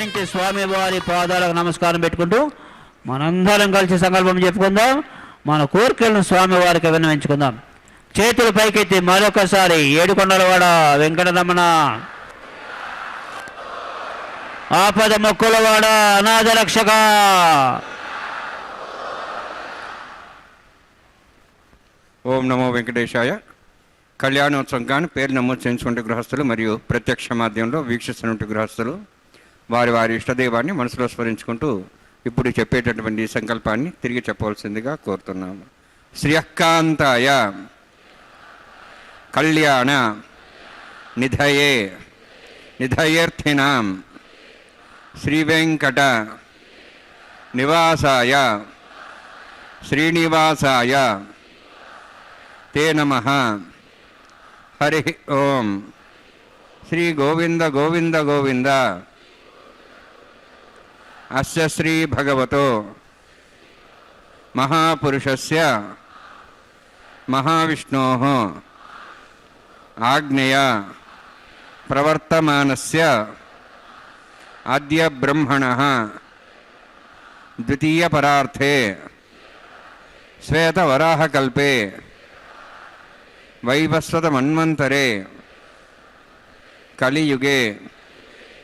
నుంచి స్వామి వారి పాదాలకు నమస్కారం పెట్టుకుంటూ మనందరం కలిసి సంకల్పం చెప్పుకుందాం. మన కోరికలను స్వామి వారికి విన్నవించుకుందాం. చేతులు పైకెత్తి మరొకసారి ఏడుకొండలవాడ వెంకటరమణ, ఆపద మొక్కులవాడ అనాథ రక్షక. ఓం నమో వెంకటేశాయ. కళ్యాణోత్సవం కానీ పేరు నమోదు చేయించుకుంటే గృహస్థులు మరియు ప్రత్యక్ష మాధ్యమంలో వీక్షిస్తున్నట్టు గృహస్థులు వారి వారి ఇష్టదైవాన్ని మనసులో స్మరించుకుంటూ ఇప్పుడు చెప్పేటటువంటి సంకల్పాన్ని తిరిగి చెప్పవలసిందిగా కోరుతున్నాము. శ్రియకాంతాయ కళ్యాణ నిధయే నిధయేర్థినాం శ్రీవేంకట నివాసాయ శ్రీనివాసాయ తే నమః. హరి ఓం. శ్రీ గోవింద గోవింద గోవింద. అస్య శ్రీ భగవతో మహాపురుషస్య మహావిష్ణోః ఆజ్ఞయ ప్రవర్తమానస్య అద్య బ్రహ్మణః ద్వితీయ పరార్థే శ్వేతవరాహకల్పే వైవస్వత మన్వంతరే కలియుగే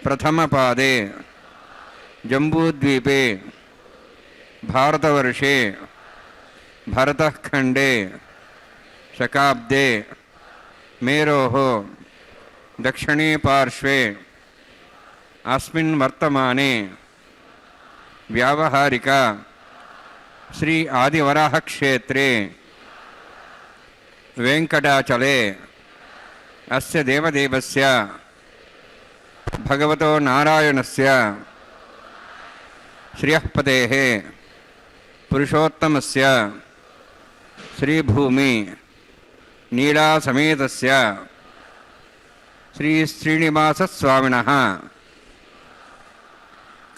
ప్రథమపాదే జంబూద్వీపే భారతవర్షే భరతఖండే శకాబ్దే మేరోః దక్షిణే పార్శ్వే అస్మిన్ వర్తమానే వ్యావహారిక శ్రీ ఆదివరాహ క్షేత్రే వెంకటాచలే అస్య దేవదేవస్య భగవతో నారాయణస్య శ్రియఃపతేః పురుషోత్తమస్య శ్రీభూమి నీలాసమేతస్య శ్రీ శ్రీనివాసస్వామినః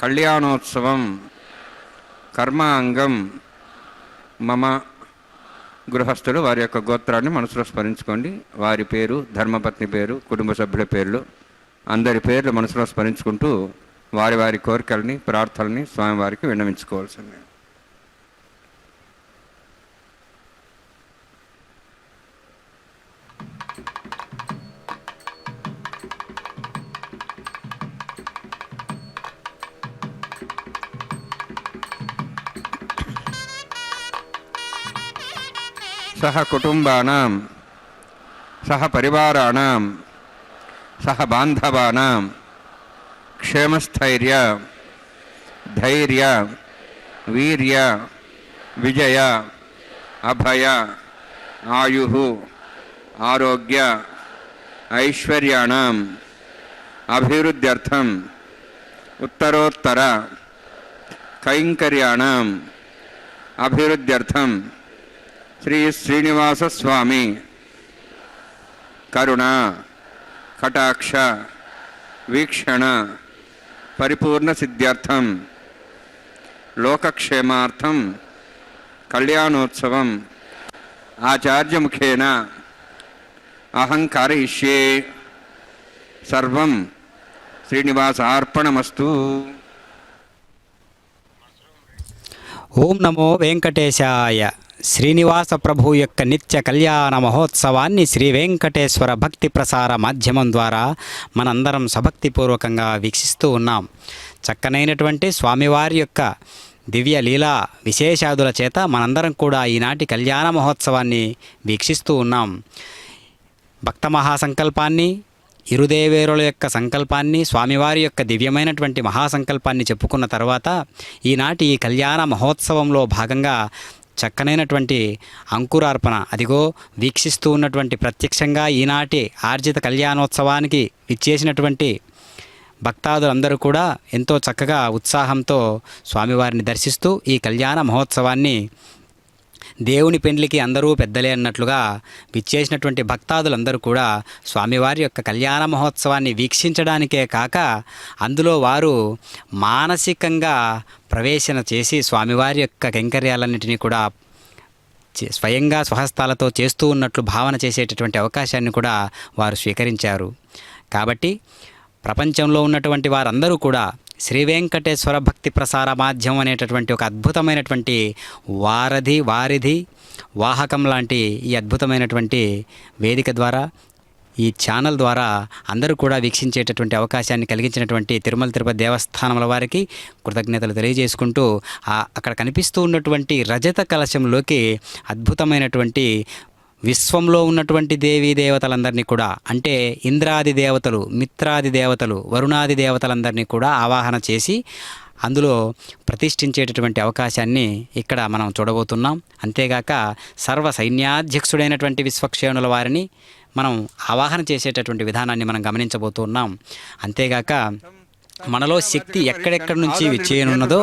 కళ్యాణోత్సవం కర్మాంగం మమ. గృహస్థులు వారి యొక్క గోత్రాన్ని మనసులో స్మరించుకోండి. వారి పేరు, ధర్మపత్ని పేరు, కుటుంబ సభ్యుల పేర్లు, అందరి పేర్లు మనసులో స్మరించుకుంటూ వారి వారి కోరికల్ని ప్రార్థనల్ని స్వామివారికి విన్నవించుకోవాల్సింది. సహ కుటుంబానాం సహ పరివారాణాం సహ బాంధవానాం క్షేమస్థైర్య ధైర్య వీర్య విజయ అభయ ఆయుః ఆరోగ్య ఐశ్వర్యాణం అభివృద్ధ్యర్థం ఉత్తరోత్తర కైంకర్యాణం అభివృద్ధ్యర్థం శ్రీ శ్రీనివాసస్వామి కరుణ కటాక్ష వీక్షణ పరిపూర్ణ సిద్ధ్యర్థం లోకక్షేమార్థం కళ్యాణోత్సవం ఆచార్యముఖేన అహం కారయిష్యే. సర్వం శ్రీనివాసార్పణమస్తు. ఓం నమో వెంకటేశాయ. శ్రీనివాస ప్రభు యొక్క నిత్య కళ్యాణ మహోత్సవాన్ని శ్రీ వెంకటేశ్వర భక్తి ప్రసార మాధ్యమం ద్వారా మనందరం సభక్తిపూర్వకంగా వీక్షిస్తూ ఉన్నాం. చక్కనైనటువంటి స్వామివారి యొక్క దివ్య లీలా విశేషాదుల చేత మనందరం కూడా ఈనాటి కళ్యాణ మహోత్సవాన్ని వీక్షిస్తూ ఉన్నాం. భక్త మహాసంకల్పాన్ని, ఇరుదేవేరుల యొక్క సంకల్పాన్ని, స్వామివారి యొక్క దివ్యమైనటువంటి మహాసంకల్పాన్ని చెప్పుకున్న తర్వాత ఈనాటి ఈ కళ్యాణ మహోత్సవంలో భాగంగా చక్కనైనటువంటి అంకురార్పణ, అదిగో వీక్షిస్తూ ఉన్నటువంటి ప్రత్యక్షంగా ఈనాటి ఆర్జిత కళ్యాణోత్సవానికి విచ్చేసినటువంటి భక్తాదులందరూ కూడా ఎంతో చక్కగా ఉత్సాహంతో స్వామివారిని దర్శిస్తూ ఈ కళ్యాణ మహోత్సవాన్ని దేవుని పెండ్లికి అందరూ పెద్దలే అన్నట్లుగా విచ్చేసినటువంటి భక్తాదులందరూ కూడా స్వామివారి యొక్క కళ్యాణ మహోత్సవాన్ని వీక్షించడానికే కాక అందులో వారు మానసికంగా ప్రవేశన చేసి స్వామివారి యొక్క కైంకర్యాలన్నింటినీ కూడా స్వయంగా స్వహస్తాలతో చేస్తూ ఉన్నట్లు భావన చేసేటటువంటి అవకాశాన్ని కూడా వారు స్వీకరించారు. కాబట్టి ప్రపంచంలో ఉన్నటువంటి వారందరూ కూడా శ్రీ వెంకటేశ్వర భక్తి ప్రసార మాధ్యమం అనేటటువంటి ఒక అద్భుతమైనటువంటి వారిధి వాహకం లాంటి ఈ అద్భుతమైనటువంటి వేదిక ద్వారా, ఈ ఛానల్ ద్వారా అందరూ కూడా వీక్షించేటటువంటి అవకాశాన్ని కలిగించినటువంటి తిరుమల తిరుపతి దేవస్థానముల వారికి కృతజ్ఞతలు తెలియజేసుకుంటూ, అక్కడ కనిపిస్తూ ఉన్నటువంటి రజత కలశంలోకి అద్భుతమైనటువంటి విశ్వంలో ఉన్నటువంటి దేవీ దేవతలందరినీ కూడా, అంటే ఇంద్రాది దేవతలు, మిత్రాది దేవతలు, వరుణాది దేవతలందరినీ కూడా ఆవాహన చేసి అందులో ప్రతిష్ఠించేటటువంటి అవకాశాన్ని ఇక్కడ మనం చూడబోతున్నాం. అంతేగాక సర్వ సైన్యాధ్యక్షుడైనటువంటి విశ్వక్షేణుల వారిని మనం ఆవాహన చేసేటటువంటి విధానాన్ని మనం గమనించబోతున్నాం. అంతేగాక మనలో శక్తి ఎక్కడెక్కడి నుంచి విచ్చేయనున్నదో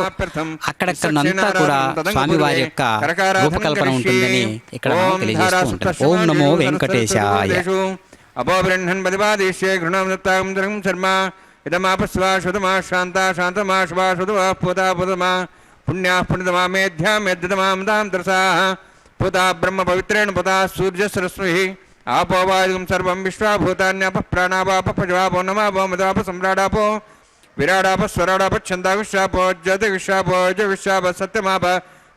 అక్కడక్కడంతా కూడా స్వామివారి యొక్క రూపకల్పన ఉంటుందని ఇక్కడ మనం తెలియజేస్తూ ఉంటాం. ఓం నమో వెంకటేశాయ. అపోబ్రహ్మణ్ పదిపాదేశ్యే గృహం శర్మ ఇదమాపస్వా శుతమా శాంతా శాంతమా శుభా శుధమా పూతా పుతమా పుణ్యా పుణ్యతమా మేధ్యా మేధ్యతమాం దాం దర్శా పూతా బ్రహ్మ పవిత్రేణ పుతా సూర్యస్రశ్మి ఆపోవాయుగం సర్వం విశ్వాభూతాన్యాప ప్రాణాపాప పజవాపో నమాపో మదాప సమ్రాడాపో విరాడాప స్వరాడాప ఛందావిశ్వాపో జ్యోతివిశ్వాపో జవిశ్వాప సత్యమాప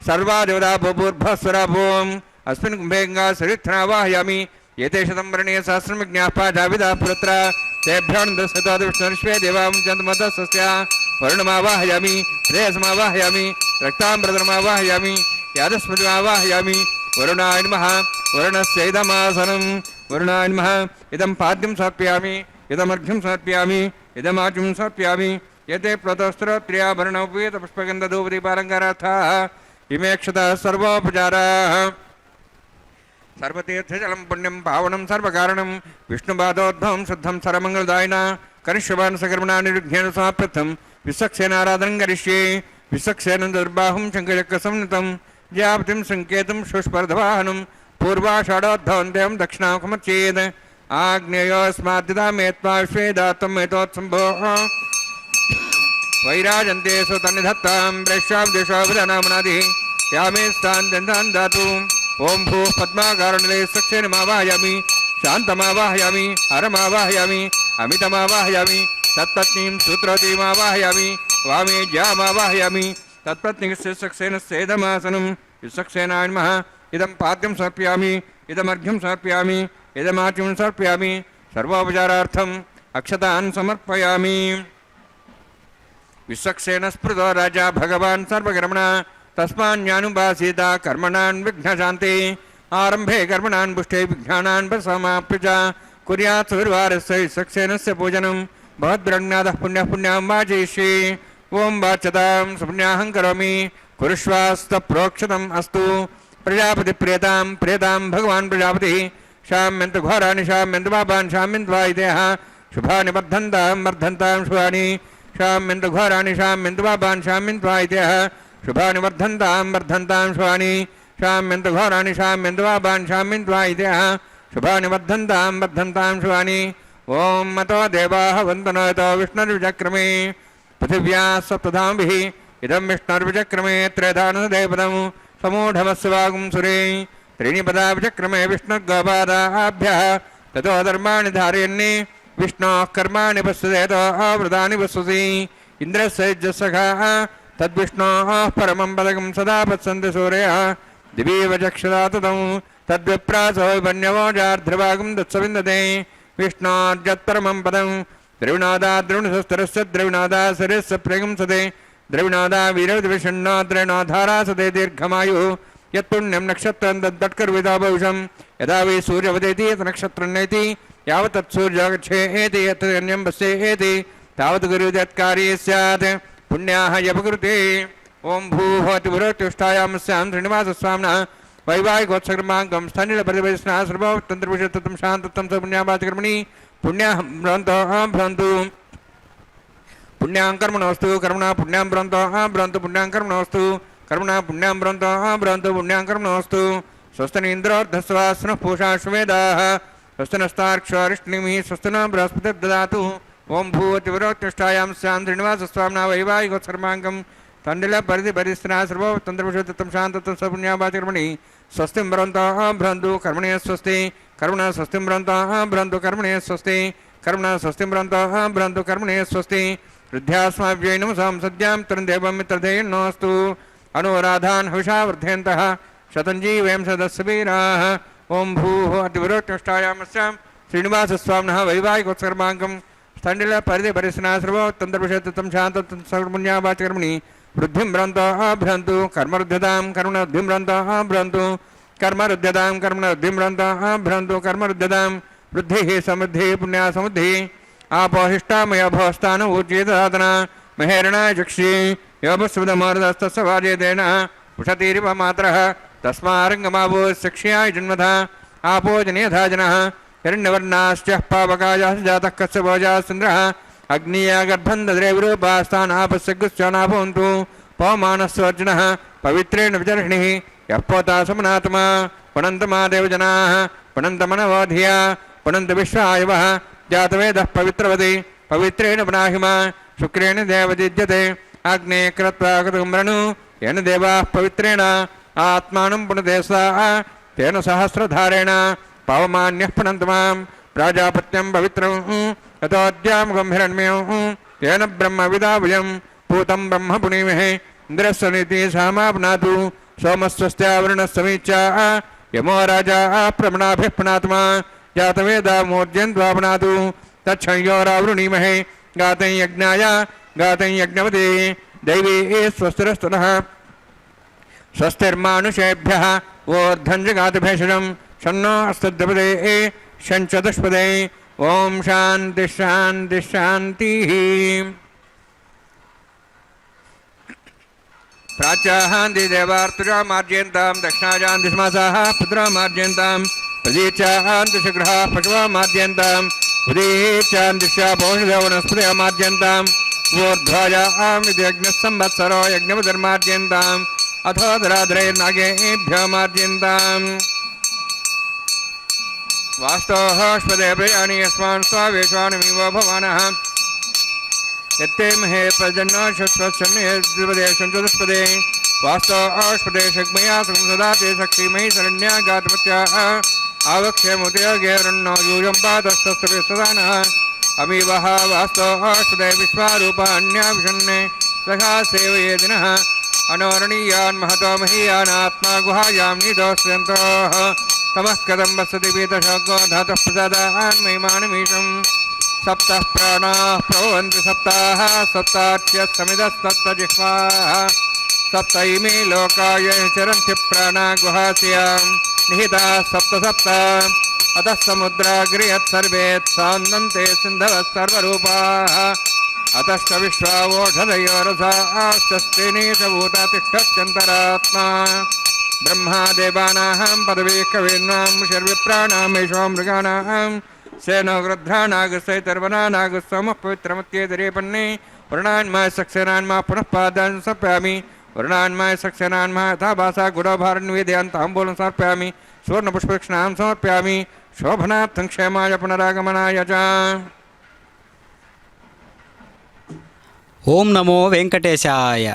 సర్వాదేవతాపో పూర్భస్వరాపోం అస్మిన్ కుంభేంగా సరిత్నావాహయామి ఏతే శతం వర్ణీయ సహస్రం విజ్ఞాపాజావిదా పుత్ర तेभ्यों दशताद विष्णुर्श्वे देवां चंद्रमतस्य वरुणमावाहयामि प्रेयसमावाहयामि रक्ताम्बरधरमावाहयामि यादस्मृतिमावाहयामि वरुणाय नमः वरुणस्य इदमासनं वरुणाय नमः इदं पाद्यं समर्पयामि इदमर्घ्यं समर्पयामि इदमाच्यं समर्पयामि एते प्लतस्त्रोत्र्या वर्णोपवीतपुष्पगन्धधूपदीपालङ्कारार्थाः इमे क्षताः सर्वोपचाराः सर्वतीर्थजलं पुण्यं पावनं सर्वकारणं विष्णुपादोद्भवं शुद्धं सर्वमङ्गलदायिन करिष्यवान् सकर्मणा निरुध्येन समाप्तं विश्वक्सेनाराधनं करिष्ये विश्वक्सेन दुर्बाहुं शङ्खचक्रसंयुतं ज्यापतिं सङ्केतं शुष्पर्धवाहनं पूर्वाषाढोद्धवन्त्यं दक्षिणामुखमर्चेत् आग्नेयोऽस्माद्दिदामेत्वा विश्वेदात्तं एतोत्सम्भोः वैराजन्ते सुतन्निधत्तां प्रेष्याब्देशाभिधानामनादिः यामे स्थान् दातु ओं भू पद्माकारणले सक्षेणमावाहयामि शान्तमावाहयामि हरमावाहयामि अमितमावाहयामि तत्पत्नीं सूत्रवतीमावाहयामि वामे ज्यामावाहयामि तत्पत्नीस्य सक्षेणस्येदमासनं विसक्षेणाय नमः इदं पाद्यं समर्पयामि इदमर्घ्यं समर्पयामि इदमाच्यं समर्पयामि सर्वोपचारार्थम् अक्षतान् समर्पयामि विसक्षेणस्पृतो राजा भगवान् सर्वकर्मणा तस्मान्यानुभासीता कर्मणान् विघ्नशान्ते आरम्भे कर्मणान् पुष्टे विघ्नानान् समाप्य च कुर्यात् सुविर्वारस्य विसक्षेणस्य पूजनं भवद्रग्नादः पुण्यः पुण्यां वाचयिष्ये ओं वाच्यतां सुपुण्याहं करोमि कुरुष्वास्तप्रोक्षतम् अस्तु प्रजापतिप्रियतां प्रियतां भगवान् प्रजापतिः शाम्यन्तु घोराणि शाम्यन्तु पापान् शाम्यन्तु वायुदेः शुभानि वर्धन्तां शुभानि शाम्यन्तु घोराणि शाम्यन्तु पापान् शाम्यन्तु वायुदेः शुभानि वर्धन्तां शुभानि शाम्यन्तु घोराणि शाम्यन्तु पापान् शाम्यन्तु वायुदेः शुभानि वर्धन्तां शुभानि ओं मतो देवाः वन्दनोतो विष्णुर्विचक्रमे पृथिव्याः सप्तधाम्भिः इदं विष्णुर्विचक्रमे त्रयधानदेवदं समूढमस्वागुं सुरे त्रीणि पदा विचक्रमे विष्णुर्गोपादाभ्यः ततो धर्माणि धारयन्नि विष्णोः कर्माणि पश्येतो आवृतानि पश्यसि इन्द्रस्य यज्ञसखाः तद्विष्णोः परमं पदकं सदा पश्यन्ति सूर्यः दिवीव चक्षुषा ततं तद्विप्रासो विपन्यवोजार्ध्रभागं दत्सविन्दते विष्णोर्यत्परमं पदं द्रविणोदा द्रविणशस्त्रस्य द्रविणोदा शरीरस्य प्रगंसते द्रविणोदा वीरविषण्णो द्रविणोधारासते दीर्घमायुः यत्पुण्यं नक्षत्रं तद्दट्कर्विदा भविषं यदा वै सूर्यवदेति यत् नक्षत्रं नेति यावत् तत्सूर्यगच्छेति यत् अन्यं पश्येति तावत् गुरुर्यत्कार्ये स्यात् पुण्याः यपकृते ओं भूहोति पुरोत्युष्ठायां स्यां श्रीनिवासस्वामिनः वैवाहिकोत्सकर्माङ्गं स्थनिलपरिवेशनः सर्वतन्त्रविषयत्वं शान्तत्वं स पुण्यावाचकर्मणि पुण्याः भ्रन्तु पुण्यां कर्मणोऽस्तु कर्मणा पुण्यां भ्रन्तु पुण्यां कर्मणोऽस्तु कर्मणा पुण्यां भ्रन्तु पुण्यां कर्मणोऽस्तु स्वस्तिनीन्द्रोर्धस्वास्नः पूषा श्वेदाः स्वस्तिनस्तार्क्ष्वारिष्णिमिः स्वस्तिन बृहस्पतिर्ददातु ओं भूतिवरोत्तिष्ठायां स्यां श्रीनिवासस्वामिनः वैवाहिकोत्सर्माङ्गं तण्डिलपरिधिपरिस्थिनः सर्वतन्त्रविषयत्वं शान्तत्वं स पुण्यावाचकर्मणि स्वस्तिं भ्रन्तु कर्मणे स्वस्ति कर्मणा स्वस्तिं भ्रन्तु कर्मणे स्वस्ति कर्मणा स्वस्तिं भ्रन्तु कर्मणे स्वस्ति వృద్ధ్యాస్మాభ్యై నమసాం సద్యాం తరుణదేవం మిత్రధేయన్నోస్తు అనురాధాన్ హవిషా వృద్ధేంతః శతంజీవేం సదస్సు వీరాः ఓం భూః అతివిరోత్కృష్టాయామస్యాం శ్రీనివాసస్వామినः వైవాహికోత్సర్మాంకం స్థండిల పరిధి పరిసనాశ్రవోత్తంత్రవిషేత్తం శాంతం సర్వపుణ్యావాచకర్మణి వృద్ధిం భ్రంతో కర్మరుద్ధ్యతాం కర్మణవృద్ధిం భ్రంతో కర్మరుద్ధ్యతాం కర్మణవృద్ధిం భ్రంతో కర్మరుద్ధ్యతాం వృద్ధి సమృద్ధి పుణ్యా సమృద్ధి ఆపోహిష్టామయ భవస్థాన ఊర్జేతాదన మహేరణాయ చక్షి యోగస్వదమారుదస్తస్య వార్యేదేన ఉషతీరివ మాత్రః తస్మారంగమావో శక్ష్యాయ జన్మథ ఆపో జనేధా జనః హిరణ్యవర్ణాశ్చ పావకాయాః జాతః కస్య భోజాసింద్రః అగ్నియా గర్భం దద్రే విరూపాస్తానాపస్యగుశ్చానాభవంతు పవమానస్వర్జునः పవిత్రేణ విచర్హిణిः యః పోతా సమనాత్మా పునంతమా దేవజనాः పునంతమనవోధియా పునంత విశ్వాయవः జాతవేదः పవిత్రవతి పవిత్రేణ పునాహిమా శుక్రేణ దేవజిజ్యతే అగ్నే క్రత్వా కృతగుమ్రణు येन देवाः पवित्रेण आत्मानं पुनते स्वाः तेन सहस्रधारेण पावमान्यः पुनन्त मां प्राजापत्यं पवित्रं यतोऽद्यामुखं हिरण्मयं तेन ब्रह्मविदावयं पूतं ब्रह्म पुनीमहे इन्द्रस्य नीतिः सामा पुनातु सोमस्वस्त्यावरुणस्समीच्या यमो राजा प्रमणाभिः पुनात्मा जातवेदा मूर्जयन्त्वा पुनातु तच्छंयोरावृणीमहे गातं यज्ञाय गातं यज्ञवते दैवी स्वस्तिरस्तुनः स्वस्तिर्मानुषेभ्यः ऊर्ध्वञ्जगातभेषजं शन्नो अस्तद्रपदे शञ्चतुष्पदे ओम शांति शांति शान्तिः। प्राच्याहान्ति देवार्तुजा मार्जयन्तां दक्षिणाजान्ति समासाः पुत्रा मार्जयन्तां प्रदीचाहान्ति शीघ्राः पशवः मार्जयन्तां उदीचान्तिश्या पौषधो वनस्पतयः मार्जयन्तां ऊर्ध्वायाम् इति यज्ञः संवत्सरो यज्ञपतिर्मार्जयन्ताम् अथो दराद्रैर्नागेभ्यो मार्जयन्ताम् वास्तोःष्पदे प्रयाणि यस्मान् स्वावेश्वानमिवो भवानः यत्ते महे प्रजन्नो शश्वत्सन्निधे चतुष्पदे वास्तोःष्पदे शग्मया सदा ते शक्तिमयि शरण्या गातमत्याः आवक्ष्यमुदयोगेरन्नो यूयं पादस्तस्तवे सदानः अमीवः वास्तोःष्पदे विश्वारूपाण्या विषन्ने सखा सेवयेदिनः अनोरणीयान् महतो महीयानात्मा गुहायां निदोस्यन्तोः तमः कथं वसति पीतशोको धातः प्रसादान् महिमानमीशम् सप्तः प्राणाः प्रभवन्ति सप्ताः सप्ताच्यः समिदस्तप्तजिह्वाः सप्त इमे लोकाय चरन्ति प्राणा गुहास्यां निहिताः सप्त सप्त अतः समुद्राग्र्यत् सर्वेत् सान्दन्ते सिन्धवः सर्वरूपाः अतश्च विश्वावोषधयो रसाश्चस्तेनेशभूता तिष्ठत्यन्तरात्मा ब्रह्मा देवानां पदवी कवीनां शर्विप्राणां मेषो मृगाणां सेनो गृध्रानागसैतर्वनानागस्समः पवित्रमत्येतरेपन्ने वर्णान्माय सक्सेनान्मा पुनः पादान् समर्पयामि वर्णान्माय सक्सेनान्मा यथा भासा गुडोभारन्वेदयान्ताम्बूलं समर्पयामि सुवर्णपुष्पदक्षिणां समर्पयामि शोभनार्थं क्षेमाय पुनरागमनाय च। ఓం నమో వెంకటేశాయ.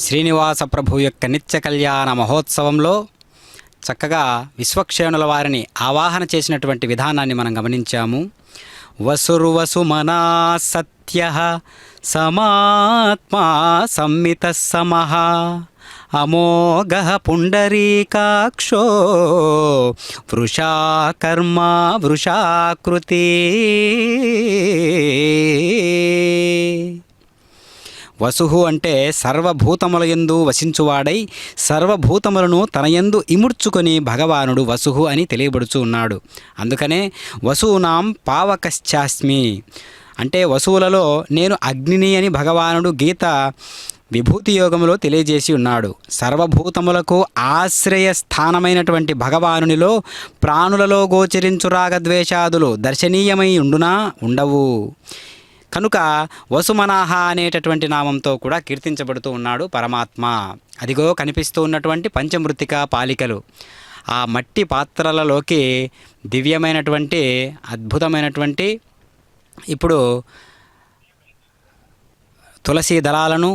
శ్రీనివాస ప్రభు యొక్క నిత్య కళ్యాణ మహోత్సవంలో చక్కగా విశ్వక్షేణుల వారిని ఆవాహన చేసినటువంటి విధానాన్ని మనం గమనించాము. వసుర్వసుమనా సత్య సమాత్మా సంమిత సమః అమోఘ పుండరీకాక్షో వృషాకర్మా వృషాకృతి. వసుహు అంటే సర్వభూతములయందు వసించువాడై సర్వభూతములను తనయందు ఇముడ్చుకొని భగవానుడు వసుహు అని తెలియబడుచు ఉన్నాడు. అందుకనే వసూనాం పావకశ్చాస్మి అంటే వసువులలో నేను అగ్నిని అని భగవానుడు గీత విభూతి యోగములో తెలియజేసి ఉన్నాడు. సర్వభూతములకు ఆశ్రయ స్థానమైనటువంటి భగవానునిలో ప్రాణులలో గోచరించు రాగద్వేషాదులు దర్శనీయమై ఉండునా ఉండవు. కనుక వసుమనాహ అనేటటువంటి నామంతో కూడా కీర్తించబడుతూ ఉన్నాడు పరమాత్మ. అదిగో కనిపిస్తూ ఉన్నటువంటి పంచమృత్తిక పాలికలు ఆ మట్టి పాత్రలలోకి దివ్యమైనటువంటి అద్భుతమైనటువంటి ఇప్పుడు తులసి దళాలను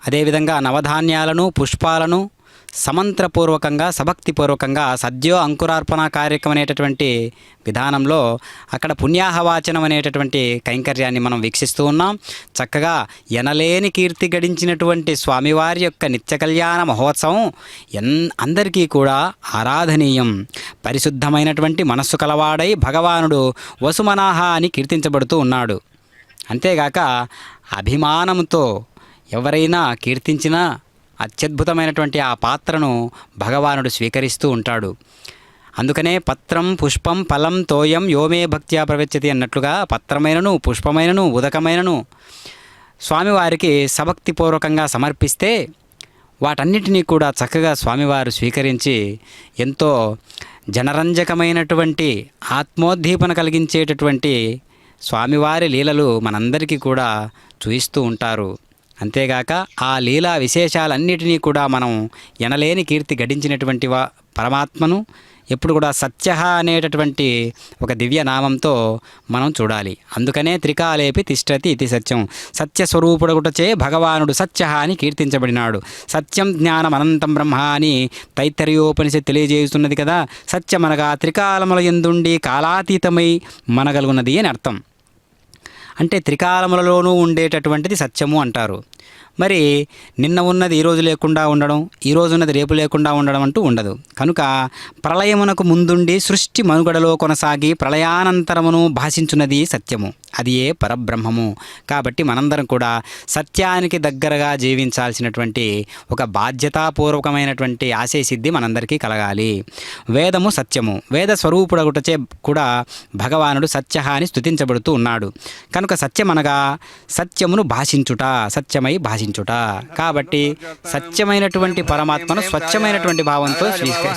అదేవిధంగా నవధాన్యాలను పుష్పాలను సమంత్రపూర్వకంగా సభక్తిపూర్వకంగా సద్యో అంకురార్పణ కార్యక్రమం అనేటటువంటి విధానంలో అక్కడ పుణ్యాహవాచనం అనేటటువంటి కైంకర్యాన్ని మనం వీక్షిస్తూ ఉన్నాం. చక్కగా ఎనలేని కీర్తి గడించినటువంటి స్వామివారి యొక్క నిత్య కళ్యాణ మహోత్సవం అందరికీ కూడా ఆరాధనీయం. పరిశుద్ధమైనటువంటి మనస్సు కలవాడై భగవానుడు వసుమనాహ అని కీర్తించబడుతూ ఉన్నాడు. అంతేగాక అభిమానంతో ఎవరైనా కీర్తించినా అత్యద్భుతమైనటువంటి ఆ పాత్రను భగవానుడు స్వీకరిస్తూ ఉంటాడు. అందుకనే పత్రం పుష్పం ఫలం తోయం యోమే భక్త్యా ప్రవచ్యతి అన్నట్లుగా పత్రమైనను పుష్పమైనను ఉదకమైనను స్వామివారికి సభక్తిపూర్వకంగా సమర్పిస్తే వాటన్నిటినీ కూడా చక్కగా స్వామివారు స్వీకరించి ఎంతో జనరంజకమైనటువంటి ఆత్మోద్దీపన కలిగించేటటువంటి స్వామివారి లీలలు మనందరికీ కూడా చూయిస్తూ ఉంటారు. అంతేగాక ఆ లీలా విశేషాలన్నిటినీ కూడా మనం ఎనలేని కీర్తి గడించినటువంటి పరమాత్మను ఎప్పుడు కూడా సత్య అనేటటువంటి ఒక దివ్య నామంతో మనం చూడాలి. అందుకనే త్రికాలేపి తిష్టతి ఇది సత్యం. సత్యస్వరూపుడగుటచే భగవానుడు సత్య అని కీర్తించబడినాడు. సత్యం జ్ఞానం అనంతం బ్రహ్మ అని తైత్తరీయోపనిషత్తు తెలియజేస్తున్నది కదా. సత్యమనగా త్రికాలముల యందుండి కాలాతీతమై మనగలుగున్నది అని అర్థం. అంటే త్రికాలములలోనూ ఉండేటటువంటిది సత్యము అంటారు. మరి నిన్న ఉన్నది ఈరోజు లేకుండా ఉండడం, ఈరోజు ఉన్నది రేపు లేకుండా ఉండడం అంటూ ఉండదు. కనుక ప్రళయమునకు ముందుండి సృష్టి మనుగడలో కొనసాగి ప్రళయానంతరమును భాషించున్నది సత్యము, అది ఏ పరబ్రహ్మము. కాబట్టి మనందరం కూడా సత్యానికి దగ్గరగా జీవించాల్సినటువంటి ఒక బాధ్యతాపూర్వకమైనటువంటి ఆశయసిద్ధి మనందరికీ కలగాలి. వేదము సత్యము, వేద స్వరూపుడగుటచే కూడా భగవానుడు సత్య అని స్తుతించబడుతూ ఉన్నాడు. కనుక సత్యమనగా సత్యమును భాషించుట, సత్యమై భాషించుట. కాబట్టి సత్యమైనటువంటి పరమాత్మను స్వచ్ఛమైనటువంటి భావంతో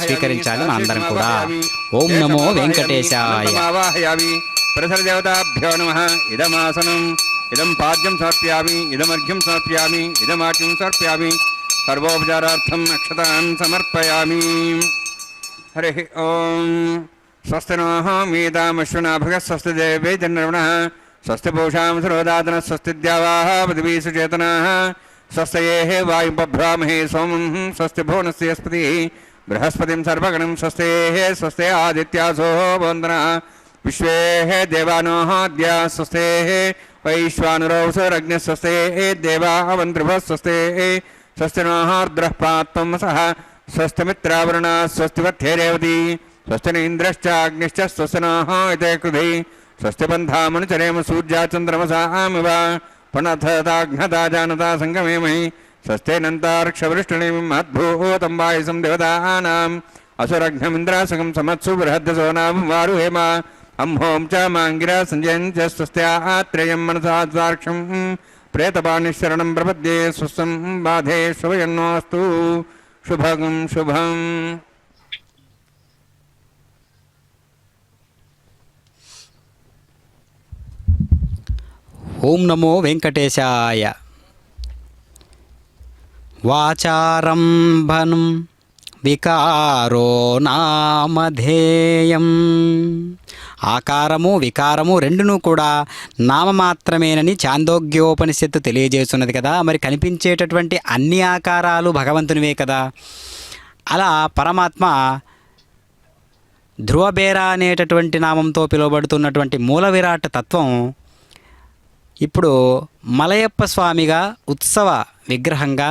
స్వీకరించాలి మనందరం కూడా. ఓం నమో వెంకటేశాయ. ప్రసరదేవతాభ్యో నమః. ఇదమాసనం ఇదం పాద్యం సమర్ప్యామి, ఇదమర్ఘ్యం సమర్ప్యామి, ఇదమాట్యం సమర్ప్యామి. సర్వోపచారార్థం అక్షతాన్ సమర్పయామి. హరి ఓం. స్వస్తి నః మీతామశ్వనాభగ స్వస్తి దేవే జన్మనః స్వస్తి పూషాం సరోదాతన స్వస్తి ద్యావాః పృథివీ సుచేతనాః స్వస్తయేః వాయుం బభ్రామహే సోమం స్వస్తి భువనస్య బృహస్పతిం సర్వగణం స్వస్తేః స్వస్తే ఆదిత్యాసో వందనః విశ్వేః దేవానోః అద్య స్వస్తేః వైశ్వానరో సరగ్ఞ స్వస్తేః దేవావంతృభ స్వస్తేః స్వస్తి నః రుద్రః పాత్వం సహ స్వస్తిమిత్రావరుణ స్వస్తివత్థేరేవతి స్వస్తి ఇంద్రశ్చాగ్నిశ్చ స్వస్తి నః ఇతే కృధి స్వస్తి బంధామనుచరేమ సూర్యాచంద్రమసామివ పునఃతాఘ్నతా జానతా సంగమేమహి స్వస్తేనంతార్క్షవృష్టినిం అద్భూతం వాయుసం దేవతానాం అసురఘ్నమింద్రాసకం సమత్సు బృహద్దసోనాం వారుహేమ అంహోం చ మాంగిరా సంజయం చ స్వస్త్యాత్రేయం మనసా సాక్షం ప్రేతపాణిశరణం ప్రపద్యే స్వస్తం బాధే శుభయన్నోస్తు శుభగం శుభం. ఓం నమో వెంకటేశాయ. వాచారంభనం వికారో నామధేయం. ఆకారము వికారము రెండును కూడా నామమాత్రమేనని చాందోగ్యోపనిషత్తు తెలియజేస్తున్నది కదా. మరి కనిపించేటటువంటి అన్ని ఆకారాలు భగవంతునివే కదా. అలా పరమాత్మ ధ్రువబేర అనేటటువంటి నామంతో పిలువబడుతున్నటువంటి మూల విరాట్ తత్వం ఇప్పుడు మలయప్ప స్వామిగా ఉత్సవ విగ్రహంగా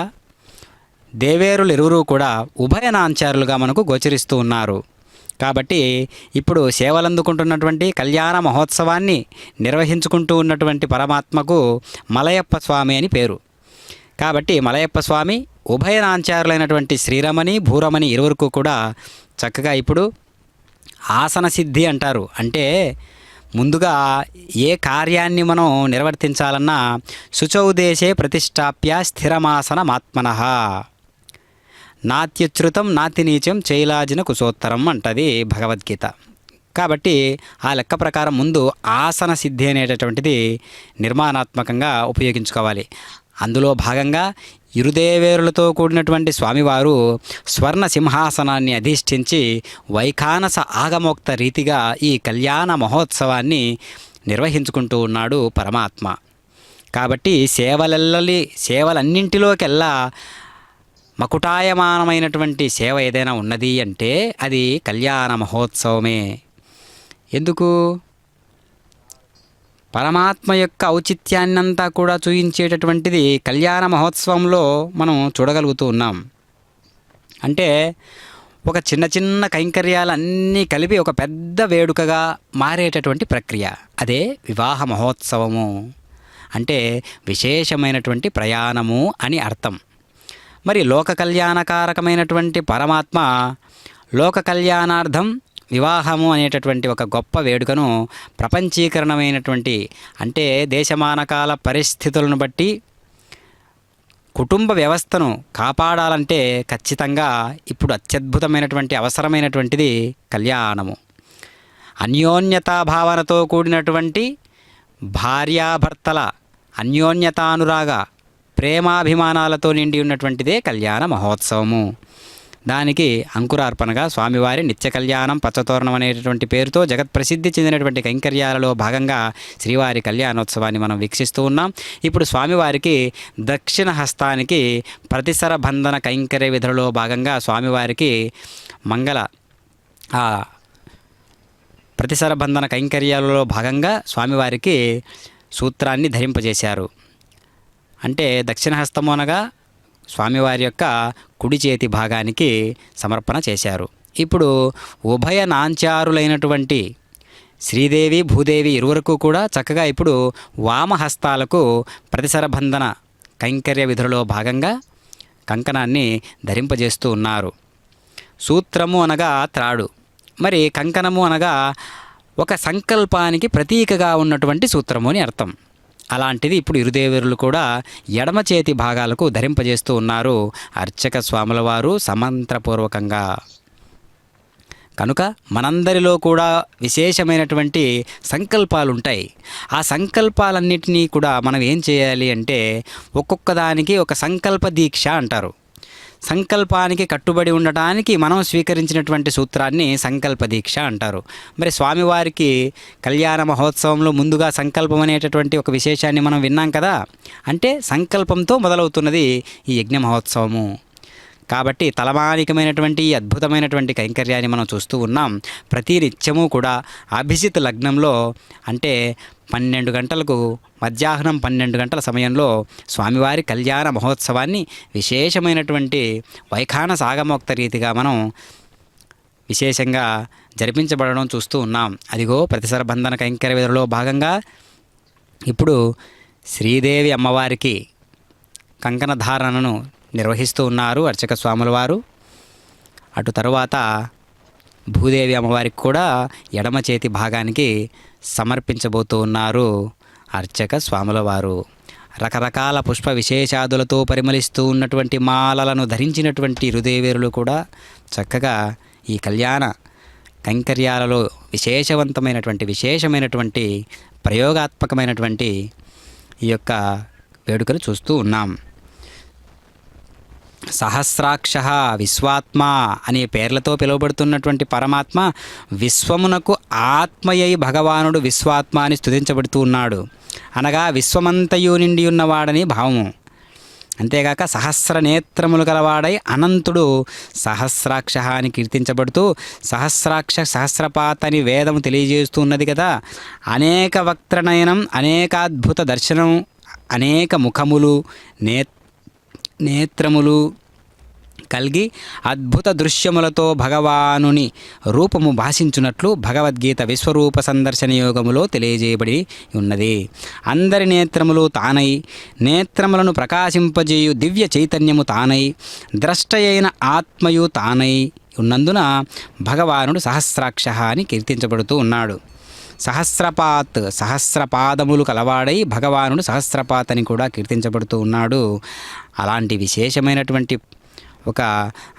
దేవేరులు ఇరువురు కూడా ఉభయనాంచారులుగా మనకు గోచరిస్తూ ఉన్నారు. కాబట్టి ఇప్పుడు సేవలందుకుంటున్నటువంటి కళ్యాణ మహోత్సవాన్ని నిర్వహించుకుంటూ ఉన్నటువంటి పరమాత్మకు మలయప్ప స్వామి అని పేరు. కాబట్టి మలయప్ప స్వామి ఉభయనాంచారులైనటువంటి శ్రీరమణి భూరమణి ఇరువురికి కూడా చక్కగా ఇప్పుడు ఆసన సిద్ధి అంటారు. అంటే ముందుగా ఏ కార్యాన్ని మనం నిర్వర్తించాలన్నా శుచౌదేశే ప్రతిష్టాప్య స్థిరమాసనమాత్మనః నాత్యుచ్ఛృతం నాతి నీచం చైలాజిన కుశోత్తరం అంటది భగవద్గీత. కాబట్టి ఆ లెక్క ప్రకారం ముందు ఆసన సిద్ధి అనేటటువంటిది నిర్మాణాత్మకంగా ఉపయోగించుకోవాలి. అందులో భాగంగా ఇరుదేవేరులతో కూడినటువంటి స్వామివారు స్వర్ణ సింహాసనాన్ని అధిష్ఠించి వైఖానస ఆగమోక్త రీతిగా ఈ కళ్యాణ మహోత్సవాన్ని నిర్వహించుకుంటూ ఉన్నాడు పరమాత్మ. కాబట్టి సేవలన్నింటిలోకెల్లా మకుటాయమానమైనటువంటి సేవ ఏదైనా ఉన్నది అంటే అది కళ్యాణ మహోత్సవమే. ఎందుకు? పరమాత్మ యొక్క ఔచిత్యాన్నంతా కూడా చూయించేటటువంటిది కళ్యాణ మహోత్సవంలో మనం చూడగలుగుతూ ఉన్నాం. అంటే ఒక చిన్న చిన్న కైంకర్యాలన్నీ కలిపి ఒక పెద్ద వేడుకగా మారేటటువంటి ప్రక్రియ, అదే వివాహ మహోత్సవము. అంటే విశేషమైనటువంటి ప్రయాణము అని అర్థం. మరి లోక కళ్యాణకారకమైనటువంటి పరమాత్మ లోక కళ్యాణార్థం వివాహము అనేటటువంటి ఒక గొప్ప వేడుకను ప్రపంచీకరణమైనటువంటి, అంటే దేశమానకాల పరిస్థితులను బట్టి కుటుంబ వ్యవస్థను కాపాడాలంటే ఖచ్చితంగా ఇప్పుడు అత్యద్భుతమైనటువంటి అవసరమైనటువంటిది కళ్యాణము. అన్యోన్యతా భావనతో కూడినటువంటి భార్యాభర్తల అన్యోన్యతానురాగ ప్రేమాభిమానాలతో నిండి ఉన్నటువంటిదే కళ్యాణ మహోత్సవము. దానికి అంకురార్పణగా స్వామివారి నిత్య కళ్యాణం పచ్చతోరణం అనేటటువంటి పేరుతో జగత్ప్రసిద్ధి చెందినటువంటి కైంకర్యాలలో భాగంగా శ్రీవారి కళ్యాణోత్సవాన్ని మనం వీక్షిస్తూ ఉన్నాం. ఇప్పుడు స్వామివారికి దక్షిణ హస్తానికి ప్రతిసర బంధన కైంకర్య విధులలో భాగంగా స్వామివారికి ప్రతిసర బంధన కైంకర్యాలలో భాగంగా స్వామివారికి సూత్రాన్ని ధరింపజేశారు. అంటే దక్షిణ హస్తము అనగా స్వామివారి యొక్క కుడి చేతి భాగానికి సమర్పణ చేశారు. ఇప్పుడు ఉభయ నాంచారులైనటువంటి శ్రీదేవి భూదేవి ఇరువురకు కూడా చక్కగా ఇప్పుడు వామహస్తాలకు ప్రతిసర బంధన కైంకర్య విధులలో భాగంగా కంకణాన్ని ధరింపజేస్తూ ఉన్నారు. సూత్రము అనగా త్రాడు, మరి కంకణము అనగా ఒక సంకల్పానికి ప్రతీకగా ఉన్నటువంటి సూత్రము అని అర్థం. అలాంటిది ఇప్పుడు ఇరుదేవరులు కూడా ఎడమ చేతి భాగాలకు ధరింపజేస్తూ ఉన్నారు అర్చక స్వాముల వారు సమంత్రపూర్వకంగా. కనుక మనందరిలో కూడా విశేషమైనటువంటి సంకల్పాలు ఉంటాయి. ఆ సంకల్పాలన్నిటినీ కూడా మనం ఏం చేయాలి అంటే ఒక్కొక్క దానికి ఒక సంకల్ప దీక్ష అంటారు. సంకల్పానికి కట్టుబడి ఉండటానికి మనం స్వీకరించినటువంటి సూత్రాన్ని సంకల్ప దీక్ష అంటారు. మరి స్వామివారికి కళ్యాణ మహోత్సవంలో ముందుగా సంకల్పం అనేటటువంటి ఒక విశేషాన్ని మనం విన్నాం కదా. అంటే సంకల్పంతో మొదలవుతున్నది ఈ యజ్ఞ మహోత్సవము. కాబట్టి తలమానికమైనటువంటి ఈ అద్భుతమైనటువంటి కైంకర్యాన్ని మనం చూస్తూ ఉన్నాం. ప్రతి నిత్యము కూడా అభిజిత్ లగ్నంలో, అంటే 12 గంటలకు, మధ్యాహ్నం 12 గంటల సమయంలో స్వామివారి కళ్యాణ మహోత్సవాన్ని విశేషమైనటువంటి వైఖాన సాగమోక్త రీతిగా మనం విశేషంగా జరిపించబడడం చూస్తూ ఉన్నాం. అదిగో ప్రతిసర బంధన కైంకర్య విధులలో భాగంగా ఇప్పుడు శ్రీదేవి అమ్మవారికి కంకణ ధారణను నిర్వహిస్తూ ఉన్నారు అర్చక స్వాముల వారు. అటు తరువాత భూదేవి అమ్మవారికి కూడా ఎడమ చేతి భాగానికి సమర్పించబోతూ ఉన్నారు అర్చక స్వాముల వారు. రకరకాల పుష్ప విశేషాదులతో పరిమళిస్తూ ఉన్నటువంటి మాలలను ధరించినటువంటి ఇరుదేవేరులు కూడా చక్కగా ఈ కళ్యాణ కైంకర్యాలలో విశేషమైనటువంటి ప్రయోగాత్మకమైనటువంటి ఈ యొక్క వేడుకలు చూస్తూ ఉన్నాం. సహస్రాక్ష విశ్వాత్మ అనే పేర్లతో పిలువబడుతున్నటువంటి పరమాత్మ విశ్వమునకు ఆత్మయై భగవానుడు విశ్వాత్మ అని స్తుతించబడుతూ ఉన్నాడు. అనగా విశ్వమంతయు నిండి ఉన్నవాడని భావము. అంతేగాక సహస్ర నేత్రములు గలవాడై అనంతుడు సహస్రాక్ష అని కీర్తించబడుతూ సహస్రాక్ష సహస్రపాత్ అని వేదము తెలియజేస్తూ ఉన్నది కదా. అనేక వక్త్రనయనం, అనేకాద్భుత దర్శనం, అనేక ముఖములు, నేత్రములు కలిగి అద్భుత దృశ్యములతో భగవానుని రూపము భాషించున్నట్లు భగవద్గీత విశ్వరూప సందర్శన యోగములో తెలియజేయబడి ఉన్నది. అందరి నేత్రములు తానై, నేత్రములను ప్రకాశింపజేయు దివ్య చైతన్యము తానై, ద్రష్టయైన ఆత్మయు తానై ఉన్నందున భగవానుడు సహస్రాక్ష అని కీర్తించబడుతూ ఉన్నాడు. సహస్రపాత్, సహస్రపాదములు కలవాడై భగవానుడు సహస్రపాత్ అని కూడా కీర్తించబడుతూ ఉన్నాడు. అలాంటి విశేషమైనటువంటి ఒక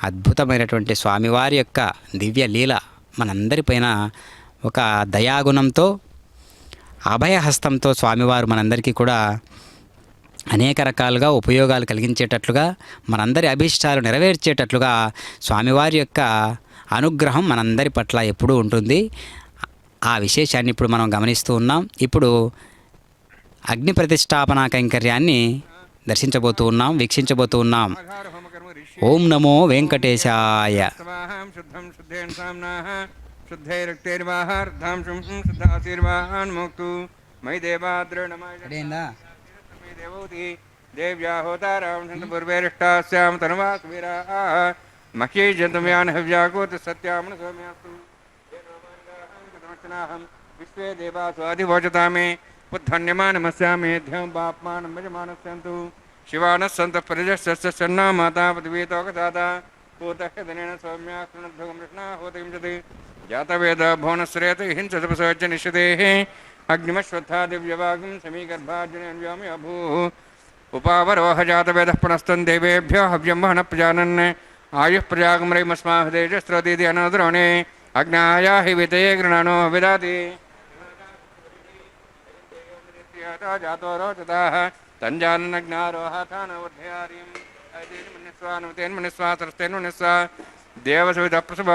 అద్భుతమైనటువంటి స్వామివారి యొక్క దివ్య లీల మనందరిపైన ఒక దయాగుణంతో, అభయహస్తంతో స్వామివారు మనందరికీ కూడా అనేక రకాలుగా ఉపయోగాలు కలిగించేటట్లుగా, మనందరి అభీష్టాలు నెరవేర్చేటట్లుగా స్వామివారి యొక్క అనుగ్రహం మనందరి పట్ల ఎప్పుడూ ఉంటుంది. ఆ విశేషాన్ని ఇప్పుడు మనం గమనిస్తూ ఉన్నాం. ఇప్పుడు అగ్ని ప్రతిష్టాపన కైంకర్యాన్ని దర్శించబోతూ ఉన్నాం, వీక్షించబోతూ ఉన్నాం. ఓం నమో వెంకటేశాయ. स्वाहां शुद्धं शुद्धेन साम्नाः शुद्धैरक्तैर्वाहार्धां शुद्धाशीर्वान्मुक्तु मयि देवाद्रणमय देवोति देव्या होतारां पूर्वेरिष्टास्यां तनुवासुवीराः मह्ये जन्तुम्यान् हव्याकोत सत्यामन सौम्यास्तु विश्वे देवासु अधिवोचता मे पुद्धन्यमानमस्यामे ध्यं पाप्मानं भजमानस्यन्तु शिवानः सन्तः परिजस्य सन्ना माता पृथिवीतोकदाता पूतः दिनेन सौम्या कृणद्धुगं कृष्णा होतिं जति जातवेद भुवनश्रेत हिंसतपसोच्च निश्चितेः अग्निमश्वत्था दिव्यवागं समीगर्भार्जुनेऽन्व्योमि अभूः उपावरोह जातवेदः पुनस्तन् देवेभ्यो हव्यं वहनः प्रजानन् आयुः प्रजागमरैमस्माहदेजस्रोतीति अनोद्रोणे अग्नाया हि वितये गृणानो विदाति जातो रोचताः तञ्जाननग्नारोहाथानवर्धयारीम् ऐतेन्मनिस्वा देवसविदप्रसभ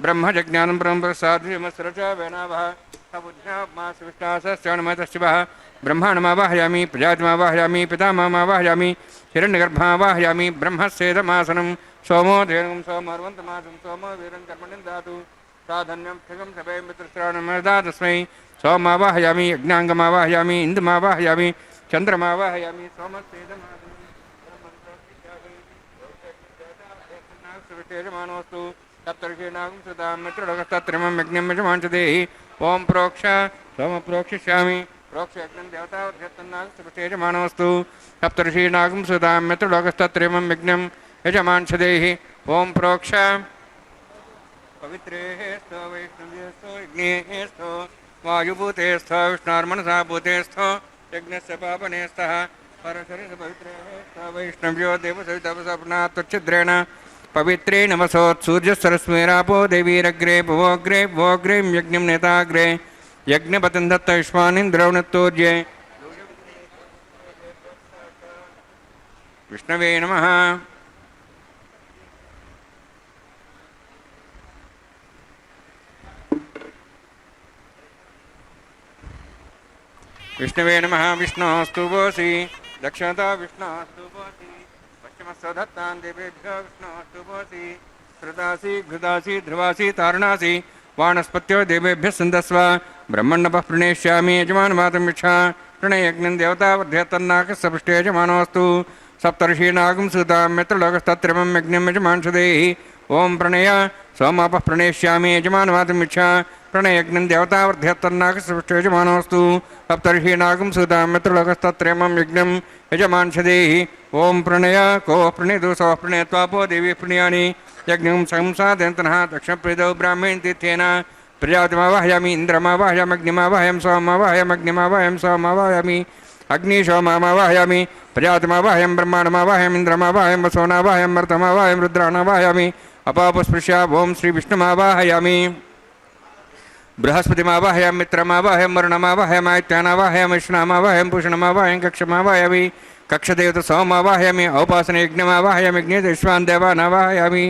ब्रह्मजज्ञानं ब्रह्मप्रसाद्यमस्रच वेनावः सबुद्ध्यामासविष्टासश्चरणमतशिवः ब्रह्माणमावाहयामि प्रजातिमावाहयामि पितामहमावाहयामि हिरण्यगर्भावाहयामि ब्रह्मस्येदमासनं सोमो धेनुं सोमर्वन्तमासं सोमो वीरं कर्मणिं दातु साधन्यं क्षगं सभे मित्रश्रावणमर्दा तस्मै सोमावाहयामि यज्ञाङ्गमावाहयामि इन्दुमावाहयामि चन्द्रमावाहयामि सोमस्येदमानोऽस्तु सप्तर्षीणागं सुतां मित्रलोकस्तत्रिमं यज्ञं यजमांसदेहि ओं प्रोक्ष सोमप्रोक्षिष्यामि प्रोक्ष यज्ञं देवतावध्यत्तन्नागस्तुतेजमानोऽस्तु सप्तर्षीणागं सुतां मित्रलोकस्तत्रिमं यज्ञं यजमांसदेहि ओं प्रोक्ष पवित्रेः स्थो वैष्णव्यस्थो यज्ञेस्थो वायुभूतेस्थो विष्णोर्मनसा भूतेस्थो यज्ञस्य पापनेस्थः परशरीर पवित्रेः स्थो वैष्णव्यो देवसवितपसपना तुच्छिद्रेण पवित्रे नमसोत्सूर्यसरस्मेरापो देवीरग्रे भुवोग्रे भोग्रें यज्ञं नेताग्रे यज्ञपतिं दत्त विश्वानिन्द्रौणत्तोर्ये विष्णवे नमः। विष्णवे नमः। विष्णोस्तु बोसि दक्षता विष्णोस्तु बोसि पश्चिमस्वधत्तान् देवेभ्यो विष्णोस्तु बोसि श्रुतासि घृतासि ध्रुवासि तारणासि वानस्पत्यो देवेभ्यः सन्दस्व ब्रह्मण्डपः प्रणेष्यामि यजमानमातुम् इच्छा प्रणयज्ञं देवतावर्ध्यतन्नाकसपृष्टे यजमानोऽस्तु सप्तर्षीणागं सुतां मित्रलोकस्तत्रिमं यज्ञं यजमांसदेहि ओं प्रणय सोमापः प्रणेष्यामि यजमानमातुम् इच्छा प्रणयज्ञं देवतावर्ध्यतन्नाकसपृष्टे यजमानोऽस्तु सप्तर्षीणागं सुतां मित्रलोकस्तत्रिमं यज्ञं यजमांसदेहि ओं प्रणय को प्रणेतु सौ प्रणेत्वापो देवी प्रणयानि यज्ञं संसादयन्तनः दक्षिणप्रीतौ ब्राह्मण तीर्थेन प्रजातिमावाहयामि इन्द्रमावाहयामग्निमावाहयं सोममावाहयामग्निमावाहयं सोममावाहयामि अग्निशोममावाहयामि प्रजातिमावाहयं ब्रह्माणमावाहयम् इन्द्रमावाहयं वसोनावाहयं मर्तमावाहयं रुद्राणावाहयामि अपापस्पृश्य ओं श्रीविष्णुमावाहयामि बृहस्पतिमावाहयं मित्रमावाहयं वरुणमावाहयम् आदित्यानावाहयं विष्णुमावाहयं पूषणमावाहयं कक्षमावाहयामि कक्षदेवता सोममावाहयामि औपासनयज्ञमावाहयामि यज्ञेश्वान् देवानावाहयामि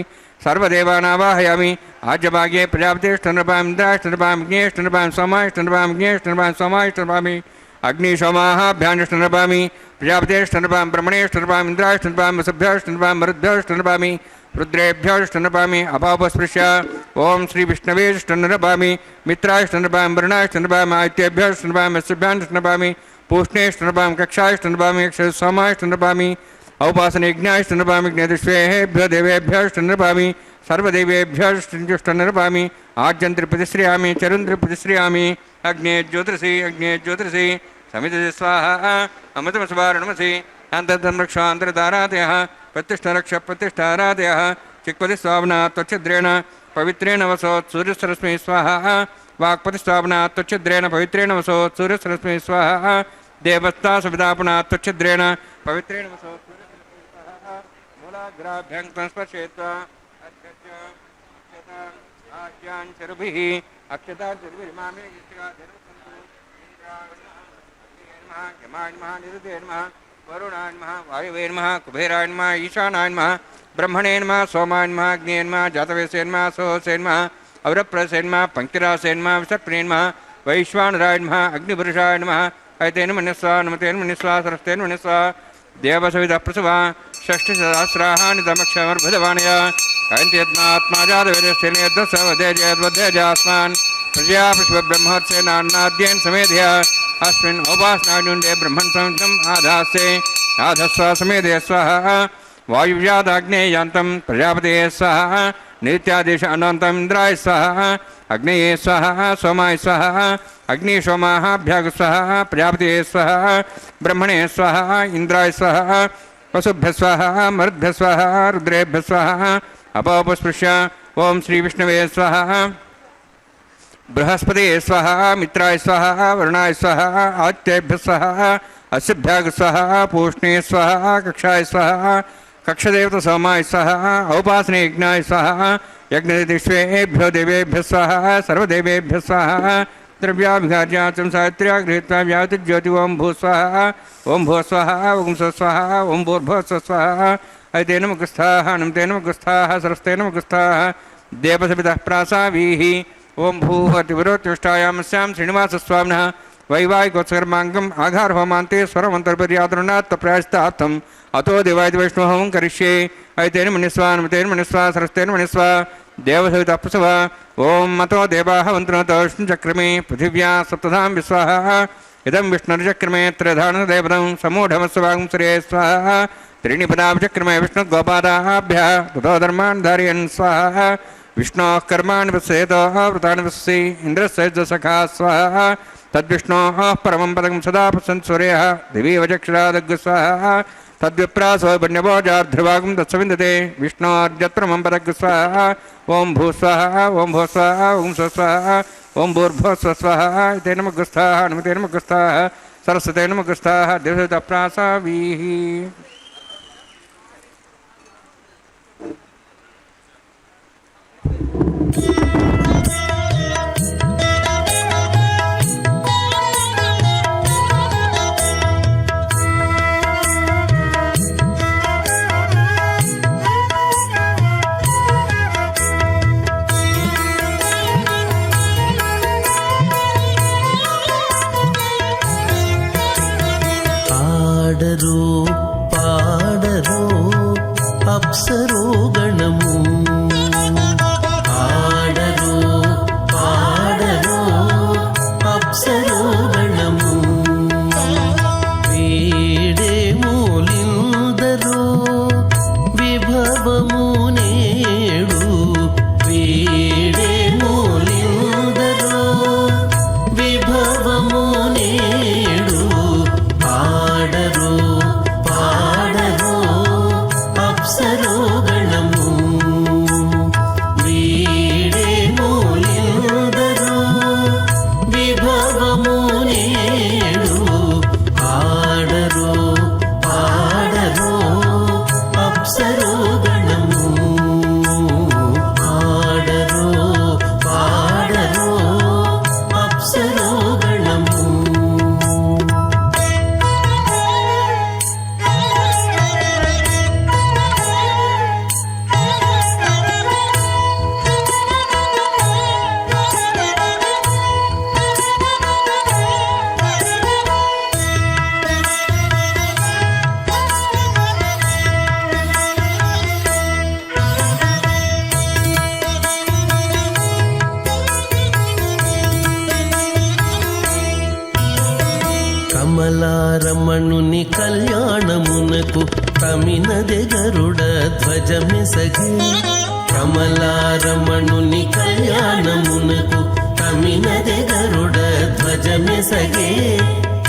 सर्वदेवानावाहयामि आज्यभाग्ये प्रजापतिष्ठनृपां इन्द्राष्टनृपां यज्ञेष्टनृपां सोमाष्टनृपां यज्ञेष्टनृपां सोमाष्टनृपामि अग्निशोमाभ्यान्ष्टनृपामि प्रजापतिष्ठनृपां ब्रह्मणेष्टनृपां इन्द्राष्टनृपां वसुभ्याष्टनृपां मरुद्भ्याष्टनृपामि रुद्रेभ्योष्टनृपामि अपापस्पृश्य ओं श्रीविष्णवेष्टनृपामि मित्राष्टनृपां वरुणाष्टनृपां आदित्येभ्योष्टनृपां वसुभ्याष्टनृपामि पूष्णेष्टनृपां कक्षाष्टनृपामि सोमाष्टनृपामि औपासनयज्ञाष्टनृपामि ज्ञेदुष्वेभ्यो देवेभ्योष्टनृपामि सर्वदेवेभ्योष्टनृपामि आज्यन्त्रिप्रतिश्रियामि चरुन्त्रिप्रतिश्रियामि अग्ने ज्योतिषि समिति अमृतमस्वारणमसि अन्तर्धर्मक्षान्तरतारादयः प्रतिष्ठारक्षप्रतिष्ठारादयः चिक्पतिस्वावना त्वच्छिद्रेण पवित्रेण वसोत् सूर्यसरस्मै स्वाहा वाक्पतिस्वावना त्वच्छिद्रेण पवित्रेण वसोत् सूर्यसरस्मै स्वाहा देवस्ता सवितापुना त्वच्छिद्रेण पवित्रेण वसोत् सूर्यसरस्मै स्वाहा मूलाग्राभ्यं संस्पर्शयित्वा आज्ञाञ्चरुभिः अक्षताञ्चरुभिर्मामे यमाय नमः निरुते नमः वरुणाय नमः वायुवे नमः कुबेराय नमः ईशानाय नमः ब्रह्मणे नमः सोमाय नमः अग्ने नमः जातवेसे नमः सोहसे नमः अवरप्रसे नमः पंक्तिरासे नमः विसर्पणे नमः वैश्वानराय नमः अग्निपुरुषाय नमः ऐतेन मन्यस्वा नमतेन मन्यस्वा सरस्तेन मन्यस्वा देवसविदः प्रसवा షష్ఠసహస్రాహాని తమక్షమర్భుతవాణయ కంత్యత్నాత్మాజాతవేదస్థినేద్వదేజేద్వదేజాస్మాన్ ప్రజా పుష్పబ్రహ్మోత్సేనాన్నాద్యేన్ సಮೇధ్య అస్మిన్ ఉపాసనాయుండే బ్రహ్మణ్ సంతం ఆధాస్తే ఆధస్వ సಮೇధే స్వః వాయువ్యాదాగ్నేయాంతం ప్రజాపతే స్వః నిత్యాదేశ అనంతం ఇంద్రాయ స్వః అగ్నేయే స్వః సోమాయ స్వః అగ్నిశోమాభ్యాగ స్వః ప్రజాపతే స్వః బ్రహ్మణే స్వః ఇంద్రాయ స్వః వసుభ్య స్వః మరుద్భ్య స్వః రుద్రేభ్య స్వః అపోపస్పృశ్య ఓం శ్రీ విష్ణవే స్వః బృహస్పతే స్వః మిత్రాయ స్వః వరుణాయ స్వః ఆదిత్యేభ్య స్వః అస్యభ్యాగ స్వః పూష్ణే స్వః కక్షాయ స్వః కక్షదేవత సోమాయ స్వః ఔపాసనే యజ్ఞాయ స్వః యజ్ఞదిష్వేభ్యో దేవేభ్య స్వః సర్వదేవేభ్య స్వః ద్రవ్యాభిఘార్యాచం సావిత్ర్యా గృహీత్వా వ్యాతిజ్యోతి ఓం భూస్వః ఓం భూస్వః ఓం స్వస్వః ఓం భూర్భువస్వః ఐతేన ముఖస్థాః అనంతేన ముఖస్థాః సరస్తేన ముఖస్థాః దేవసవితః ప్రాసావీః ఓం భూహతివిరోత్యుష్టాయామస్యాం శ్రీనివాసస్వామినः వైవాహికోత్సకర్మాంగం ఆఘారహోమాంతే స్వరమంతర్పర్యాతరుణాత్ ప్రాయశ్చిత్తార్థం అతో దేవాయ వైష్ణవం కరిష్యే ఐతేన మణిస్వ అనుమతేన మణిస్వ సరస్తేన మణిస్వ దేవసవితః ప్రసవ ఓం మతో దేవాః వంతునతో విష్ణుచక్రమే పృథివ్యా సప్తధాం విశ్వాః ఇదం విష్ణుర్చక్రమే త్రిధానదేవతం సమూఢమస్వాగం శ్రేయ స్వాహ త్రీణి పదాభిచక్రమే విష్ణుగోపాదాభ్య తతో ధర్మాన్ ధారయన్ స్వాహ విష్ణోః కర్మాణి పశ్యేతో వృతాని పశ్యసి ఇంద్రస్య సఖా స్వాహ తద్విష్ణోః పరమం పదం సదా పశ్యన్ సూర్యః దివి వచక్షురాదగ్గు స్వాహ తద్విప్రాసో పుణ్యభోజార్ధ్రువాగం తత్సవిందతే విష్ణోర్యత్రమం పదగ్గు స్వాహ ఓం భూస్వాహ ఓం భూస్వాహ ఓం స్వస్వాహ ఓం భూర్భువస్వస్వాహ తేన ముఖస్థాః అనుమతేన ముఖస్థాః సరస్వతేన ముఖస్థాః దేవసవితః ప్రాసావీః. ఆడరు పాడరు అప్సరో గణము ఆడరు పాడరు అప్సరో గణము వీడే మూలిందరో విభవము నేడు వీడే మూలిందరో విభవము నేడు ఆడరు పాడరు అప్సరో గణము వీడే మూలిందరో విభవము నేడు ఆడరు పాడరు అప్సరో గణము ఆడరు పాడరు అప్సరో గణము. కమలారమణుని కళ్యాణమునకు తమినదె గరుడ ధ్వజమెసగే కమలారమణుని కళ్యాణమునకు తమినదె గరుడ ధ్వజమెసగే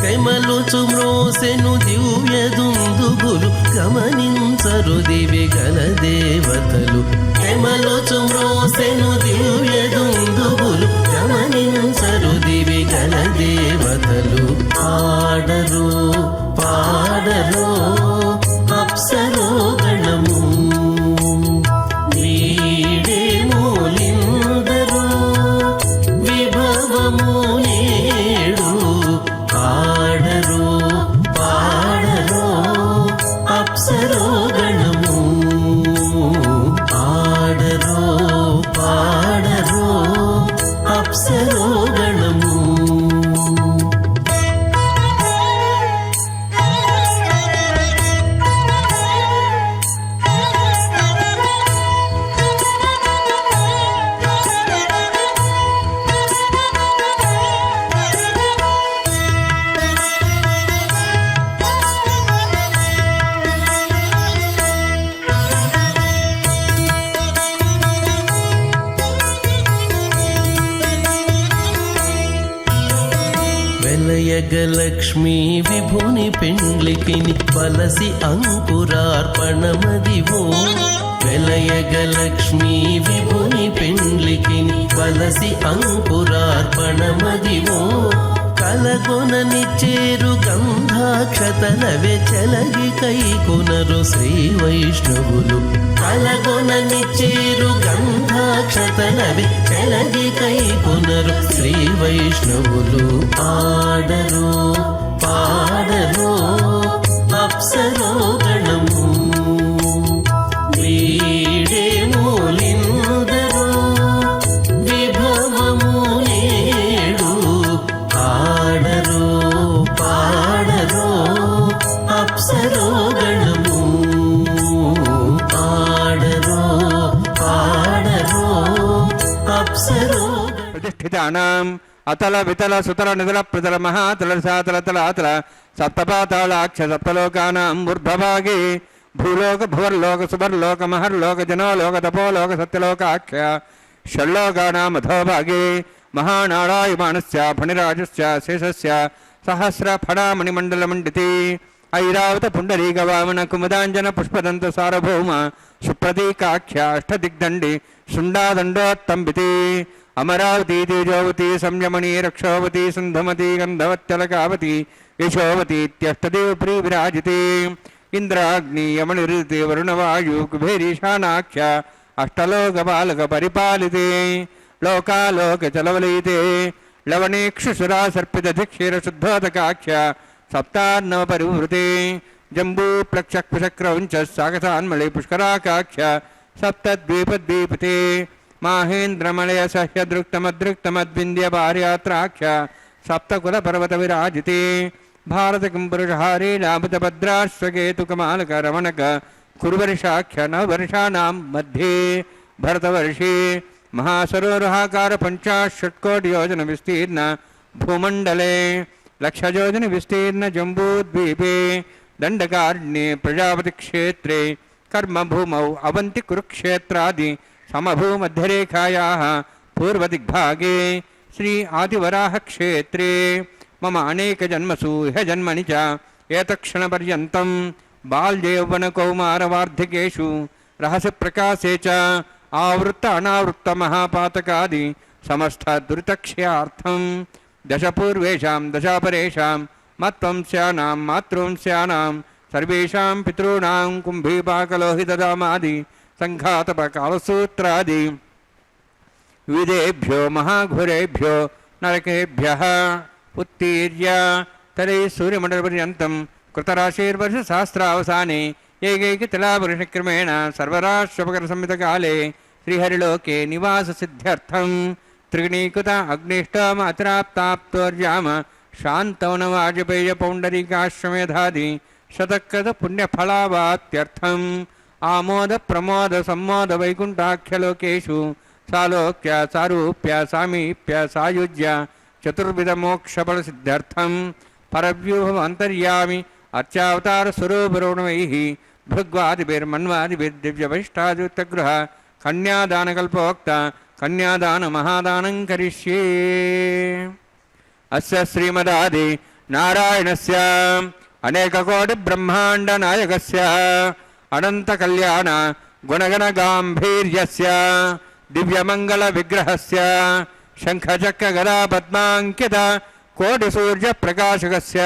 కమలుచు మ్రోసెను దివ్య దుందుగులు గమనించరు దివి గల దేవతలు కమలుచు మ్రోసెను దివ్య దుందుగులు గమనించరు దివి గల దేవతలు ఆడరు పాడరు అప్సరో గణము వీడే మూలిందరో విభవము నేడు ఆడరు పాడరు అప్సరో గణము ఆడరు వెలయగలక్ష్మీ విభుని పెండ్లికిని వలసి అంకురార్పణమదివో వెలయగలక్ష్మీ విభుని పెండ్లికిని వలసి అంకురార్పణమదివో కలగొనని చేరు గంధాక్షతలవే చెలగి కైకొనరు శ్రీ వైష్ణవులు కలగొనని చేరు గంధాక్షతలవే చెలగి కైకొనరు శ్రీ వైష్ణవులు ఆడరు పాడరు అప్సరో గణము వీడే మూలిందరు విభవము నేడు ఆడరు పాడరు అప్సరో గణము ఆడరు పాడరు అప్సరో ప్రతిష్ఠితానాం అతల వితల సుతల నిధుల ప్రతల మహాతల సాతల తల అతల సప్తపాతాళాక్ష సప్తలోకానాం ఊర్ధ్వభాగే భూలోక భువర్లోక సువర్లోక మహర్లోక జనోలోక తపోలోక సత్యలోకాఖ్య షల్లోకానాం అధోభాగే మహానారాయమాణస్య ఫణిరాజస్య శేషస్య సహస్ర ఫణామణిమండలమండితే ఐరావత పుండరీక వామన కుముదాంజన పుష్పదంత సార్వభౌమ సుప్రతీకాఖ్య అష్టదిగ్దండి శుండాదండోత్తంబితే అమరావతి తేజోవతి సంయమణి రక్షోవతి సంధమతి గంధవత్యలకావతి యశోవతీత్యష్టదేవ ప్రియ విరాజితే ఇంద్రాగ్ని యమనిరితే వరుణవాయు కుబేరీశానాఖ్య అష్టలోక బాలక పరిపాలితే లోకాలోక చలవలీతే లవణేక్షుసురా సర్పిత ధిక్షీర శుద్ధోదకాఖ్య సప్తార్ణవ పరివృతే జంబూ ప్లక్షక్పుషక్రౌంచ సాగసాన్మళి పుష్కరాకాఖ్య సప్తద్వీపద్వీపతే మాహేంద్రమలయ సహ్యదృక్తమదృక్తమద్వింద్య భార్యాత్రాఖ్య సప్తకుల పర్వత విరాజితే భారత కింపురుషహారే లాభుతభద్రాశ్వకేతు కమాలక రమణక కురువర్షాఖ్య నవవర్షాణం మధ్యే భరతవర్షే మహాసరోరుహాకార పంచాశత్కోటి యోజన విస్తీర్ణ భూమండలే లక్షయోజన విస్తీర్ణ జంబూద్వీపే దండకారణ్యే ప్రజాపతి క్షేత్రే కర్మభూమౌ అవంతి కురుక్షేత్రాది సమభూమధ్యరేఖాయాः పూర్వదిగ్భాగే శ్రీ ఆదివరాహ క్షేత్రే మమ అనేకజన్మసు ఇహ జన్మని చ ఏతక్షణపర్యంతం బాల్యౌవనకౌమారవార్ధికేషు రహస్యప్రకాశే చ ఆవృత్త అనావృత్త మహాపాతకాది సమస్త దురితక్ష్యార్థం దశపూర్వేషాం దశాపరేషాం మత్వంస్యానాం మాతృవంస్యానాం సర్వేషాం పితॄణాం కుంభీపాకలోహితదామాది సంఘాతపకాలసూత్రాది వివిధేభ్యో మహాఘురేభ్యో నరకేభ్యః ఉత్తీర్య తరై సూర్యమండలపర్యంతం కృతరాశిర్వర్ష సహస్రావసానే ఏకైకతిలాపురుషక్రమేణ సర్వరాశ్వపకర సంహితకాలే శ్రీహరిలోకే నివాస సిద్ధ్యర్థం త్రిగుణీకృత అగ్నిష్టమ అతిరాప్తాప్తోర్యామ శాంతవన వాజపేయ పౌండరీకాశ్వమేధాది శతకృత పుణ్యఫలావాత్యర్థం ఆమోద ప్రమోద సంమోద వైకుంఠాఖ్యలోకేషు సాలోక్య సారూప్య సామీప్య సాయుజ్య చతుర్విధ మోక్షఫల సిద్ధ్యర్థం పరవ్యూహం అంతర్యామి అర్చావతార స్వరూపరోణమైః భృగ్వాదిభిర్మన్వాదిభిర్దివ్యవైష్టాదిత్యగృహ కన్యాదానకల్పోక్త కన్యాదాన మహాదానం కరిష్యే. అస్య శ్రీమదాది నారాయణస్య అనేకకోటి బ్రహ్మాండ నాయకస్య అనంత కళ్యాణ గుణగణ గాంభీర్యస్య దివ్యమంగళ విగ్రహస్య శంఖచక్ర గదా పద్మాంకిత కోటి సూర్య ప్రకాశకస్య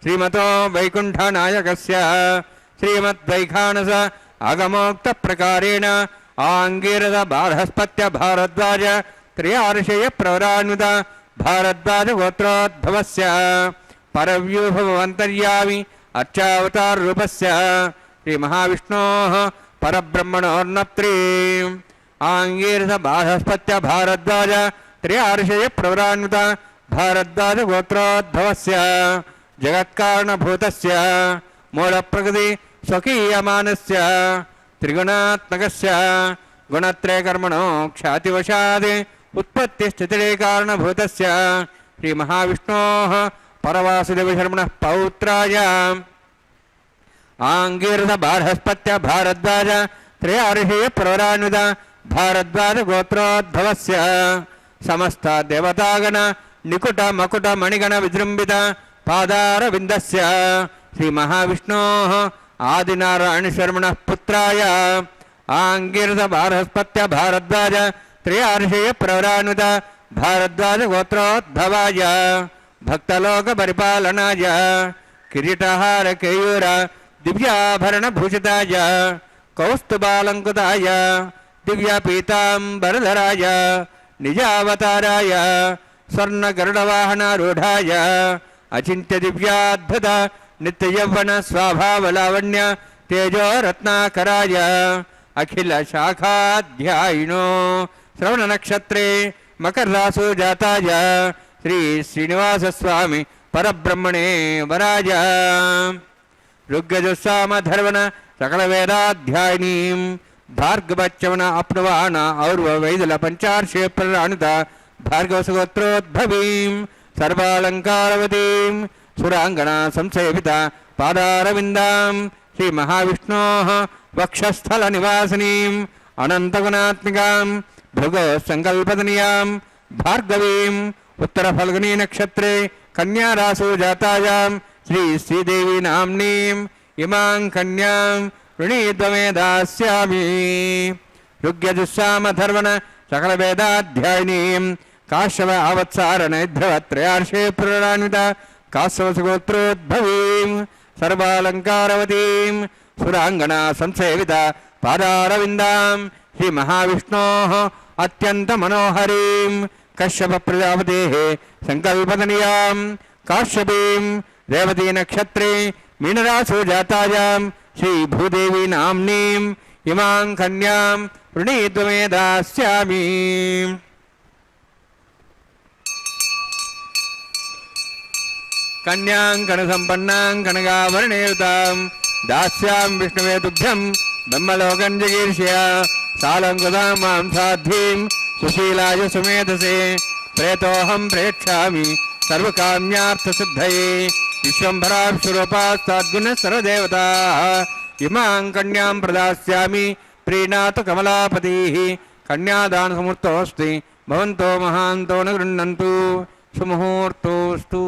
శ్రీమతో వైకుంఠ నాయకస్య శ్రీమద్వైఖానస ఆగమోక్త ప్రకారేణ ఆంగీరద బార్హస్పత్య భారద్వాజ త్రియార్షయ ప్రవరాన్విత భారద్వాజ గోత్రోద్భవస్య పరవ్యూహమంతర్యామి అర్చావతార రూపస్య శ్రీ మహావిష్ణోః పరబ్రహ్మణోర్నప్త్రీ ఆంగీరస బార్హస్పత్య భారద్వాజ త్రియార్షయ ప్రవరాన్విత భారద్వాజ గోత్రోద్భవస్య జగత్కారణభూతస్య మూలప్రకృతి స్వకీయమానస్య త్రిగుణాత్మకస్య గుణత్రయకర్మణో ఖ్యాతివశాద్ ఉత్పత్తిస్థితిరే కారణభూతస్య శ్రీ మహావిష్ణోః పరవాసుదేవశర్మణః పౌత్రాయ ఆంగీరస బార్హస్పత్య భారద్వాజ త్రయార్షయ ప్రవరాన్విత భారద్వాజ గోత్రోద్భవస్య సమస్త దేవతాగణ నికుట మకుట మణిగణ విజృంభిత పాదార విందస్య శ్రీ మహావిష్ణోః ఆదినారాయణ శర్మణ పుత్రాయ ఆంగిరస బారస్పత్య భారద్వాజ త్రయార్షేయ ప్రవరానుత భారద్వాజ గోత్రోద్భవాయ భక్తలోక పరిపాలనాయ కిరీటహార కేయూర దివ్యాభరణ భూషితాయ కౌస్తుభాలంకృతాయ దివ్యపీతాంబరధరాయ నిజావతారాయ స్వర్ణగరుడవాహనారూఢాయ అచింత్య దివ్యాద్భుత నిత్యయౌవన స్వభావలావణ్య తేజో రత్నాకరాయ అఖిల శాఖాధ్యాయినో శ్రవణ నక్షత్రే మకర రాసు జాతాయ శ్రీ శ్రీనివాస స్వామి పరబ్రహ్మణే వరాయ ఋగ్యజుస్సామధర్వణ సకల వేదాధ్యాయినీం భార్గవచ్చవన అప్నవాన ఔర్వ వైదుల పంచార్షే ప్రణుత భార్గవసుగోత్రోద్భవీం సర్వాలంకారవతీం సురాంగణ సంసేవిత పాదారవిందాం శ్రీ మహావిష్ణోః వక్షస్థల నివాసినీం అనంతగుణాత్మికాం భృగో సంకల్పదనీయాం భార్గవీం ఉత్తర ఫల్గునీ నక్షత్రే కన్యారాసు జాతాయాం శ్రీ శ్రీదేవి నామ్నీం ఇమాం కన్యాం ऋणीद्वमे दास्यामि ऋग्यजुस्सामधर्वण सकलवेदाध्यायिनीं काश्यप आवत्सारणैध्रवत्रयार्षे पुराणान्वित काश्यपसुगोत्रोद्भवीं सर्वालङ्कारवतीं सुराङ्गना संसेविता पादारविन्दां श्रीमहाविष्णोः अत्यन्तमनोहरीं कश्यपप्रजापतेः सङ्कल्पदनीयां काश्यपीं रेवती नक्षत्रे मीनरासु जातायां श्री भूदेवी नाम्नीं इमां कन्यां वृणीद्वमे दास्यामि कन्यां कणसम्पन्नां कनकाभरणेयुतां दास्यां विष्णवे तुभ्यं ब्रह्मलोकं जगीर्ष्य सालङ्कृतां मां साध्वीं सुशीलाय सुमेधसे प्रेतोऽहं प्रेक्षामि सर्वकाम्यार्थसिद्धये विश्वम्भराक्षुरूपास्ताद्गुणः सर्वदेवताः इमां कन्यां प्रदास्यामि प्रीणातु कमलापतिः कन्यादानसमुहूर्तोऽस्ति भवन्तो महान्तो न गृह्णन्तु सुमुहूर्तोऽस्तु।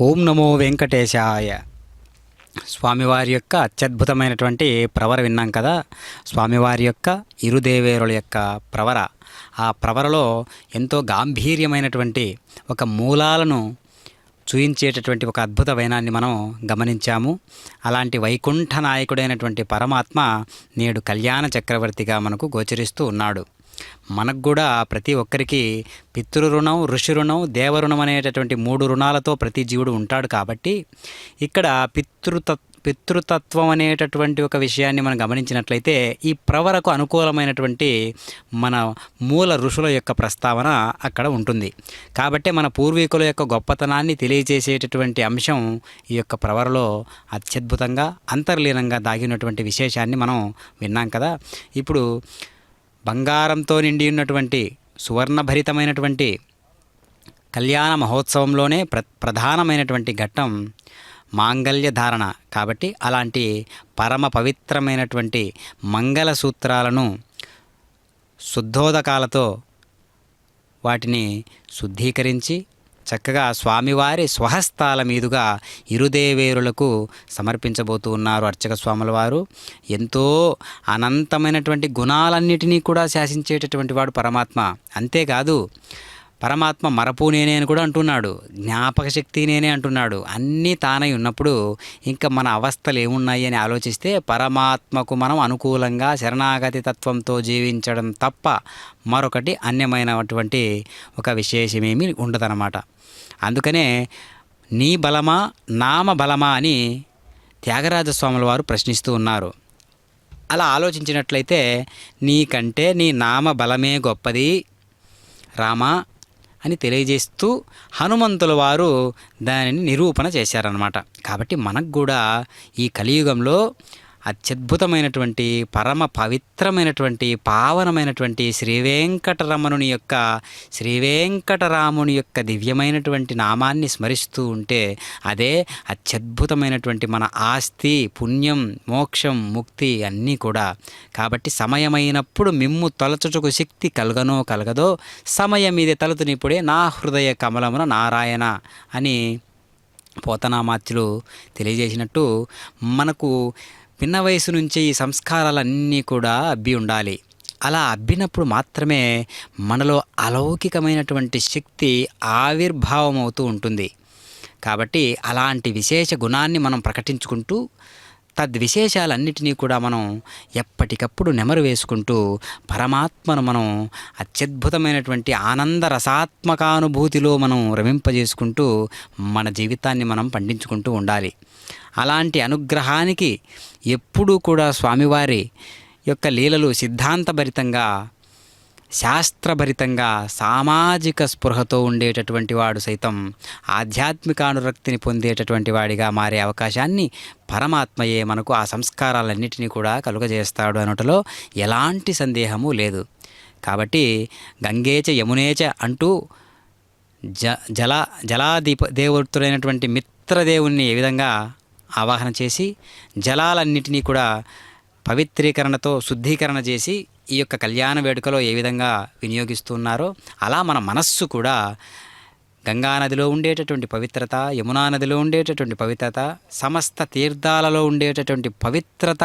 ఓం నమో వెంకటేశాయ. స్వామివారి యొక్క అత్యద్భుతమైనటువంటి ప్రవర విన్నాం కదా. స్వామివారి యొక్క ఇరుదేవేరుల యొక్క ప్రవర, ఆ ప్రవరలో ఎంతో గాంభీర్యమైనటువంటి ఒక మూలాలను చూయించేటటువంటి ఒక అద్భుత వైనాన్ని మనం గమనించాము. అలాంటి వైకుంఠ నాయకుడైనటువంటి పరమాత్మ నేడు కళ్యాణ చక్రవర్తిగా మనకు గోచరిస్తూ ఉన్నాడు. మనకు కూడా ప్రతి ఒక్కరికి పితృరుణం, ఋషి రుణం, దేవరుణం అనేటటువంటి 3 రుణాలతో ప్రతి జీవుడు ఉంటాడు. కాబట్టి ఇక్కడ పితృతత్వం అనేటటువంటి ఒక విషయాన్ని మనం గమనించినట్లయితే ఈ ప్రవరకు అనుకూలమైనటువంటి మన మూల ఋషుల యొక్క ప్రస్తావన అక్కడ ఉంటుంది. కాబట్టి మన పూర్వీకుల యొక్క గొప్పతనాన్ని తెలియజేసేటటువంటి అంశం ఈ యొక్క ప్రవరలో అత్యద్భుతంగా అంతర్లీనంగా దాగినటువంటి విశేషాన్ని మనం విన్నాం కదా. ఇప్పుడు బంగారంతో నిండి ఉన్నటువంటి సువర్ణభరితమైనటువంటి కళ్యాణ మహోత్సవంలోనే ప్రధానమైనటువంటి ఘట్టం మాంగళ్య ధారణ. కాబట్టి అలాంటి పరమ పవిత్రమైనటువంటి మంగళ సూత్రాలను శుద్ధోదకాలతో వాటిని శుద్ధీకరించి చక్కగా స్వామివారి స్వహస్తాల మీదుగా ఇరుదేవేరులకు సమర్పించబోతూ ఉన్నారు అర్చక స్వాముల వారు. ఎంతో అనంతమైనటువంటి గుణాలన్నిటినీ కూడా శాసించేటటువంటి వాడు పరమాత్మ. అంతేకాదు పరమాత్మ మరపు నేనే అని కూడా అంటున్నాడు, జ్ఞాపక శక్తి నేనే అంటున్నాడు. అన్నీ తానై ఉన్నప్పుడు ఇంకా మన అవస్థలు ఏమున్నాయి అని ఆలోచిస్తే పరమాత్మకు మనం అనుకూలంగా శరణాగతి తత్వంతో జీవించడం తప్ప మరొకటి అన్యమైనటువంటి ఒక విశేషమేమీ ఉండదన్నమాట. అందుకనే నీ బలమా నామ బలమా అని త్యాగరాజస్వాముల వారు ప్రశ్నిస్తూ ఉన్నారు. అలా ఆలోచించినట్లయితే నీకంటే నీ నామ బలమే గొప్పది రామా అని తెలియజేస్తూ హనుమంతుల వారు దానిని నిరూపణ చేశారన్నమాట. కాబట్టి మనకు కూడా ఈ కలియుగంలో అత్యద్భుతమైనటువంటి పరమ పవిత్రమైనటువంటి పావనమైనటువంటి శ్రీ వెంకటరాముని యొక్క దివ్యమైనటువంటి నామాన్ని స్మరిస్తూ ఉంటే అదే అత్యద్భుతమైనటువంటి మన ఆస్తి, పుణ్యం, మోక్షం, ముక్తి అన్నీ కూడా. కాబట్టి సమయమైనప్పుడు మిమ్ము తలచుటకు శక్తి కలగదో సమయమిది తలుతునిప్పుడే నా హృదయ కమలమున నారాయణ అని పోతనామాత్యులు తెలియజేసినట్టు మనకు పిన్న వయసు నుంచే ఈ సంస్కారాలన్నీ కూడా అబ్బి ఉండాలి. అలా అబ్బినప్పుడు మాత్రమే మనలో అలౌకికమైనటువంటి శక్తి ఆవిర్భావం అవుతూ ఉంటుంది. కాబట్టి అలాంటి విశేష గుణాన్ని మనం ప్రకటించుకుంటూ తద్విశేషాలన్నిటినీ కూడా మనం ఎప్పటికప్పుడు నెమరు వేసుకుంటూ పరమాత్మను మనం అత్యద్భుతమైనటువంటి ఆనంద రసాత్మకానుభూతిలో మనం రమింపజేసుకుంటూ మన జీవితాన్ని మనం పండించుకుంటూ ఉండాలి. అలాంటి అనుగ్రహానికి ఎప్పుడూ కూడా స్వామివారి యొక్క లీలలు సిద్ధాంతభరితంగా, శాస్త్రభరితంగా, సామాజిక స్పృహతో ఉండేటటువంటి వాడు సైతం ఆధ్యాత్మికానురక్తిని పొందేటటువంటి వాడిగా మారే అవకాశాన్ని పరమాత్మయే మనకు ఆ సంస్కారాలన్నిటినీ కూడా కలుగజేస్తాడు అనటలో ఎలాంటి సందేహము లేదు. కాబట్టి గంగేచ యమునేచ అంటూ దేవతుడైనటువంటి మిత్రదేవుణ్ణి ఏ విధంగా ఆవాహన చేసి జలాలన్నిటినీ కూడా పవిత్రీకరణతో శుద్ధీకరణ చేసి ఈ యొక్క కళ్యాణ వేడుకలో ఏ విధంగా వినియోగిస్తున్నారో అలా మన మనస్సు కూడా గంగానదిలో ఉండేటటువంటి పవిత్రత, యమునా నదిలో ఉండేటటువంటి పవిత్రత, సమస్త తీర్థాలలో ఉండేటటువంటి పవిత్రత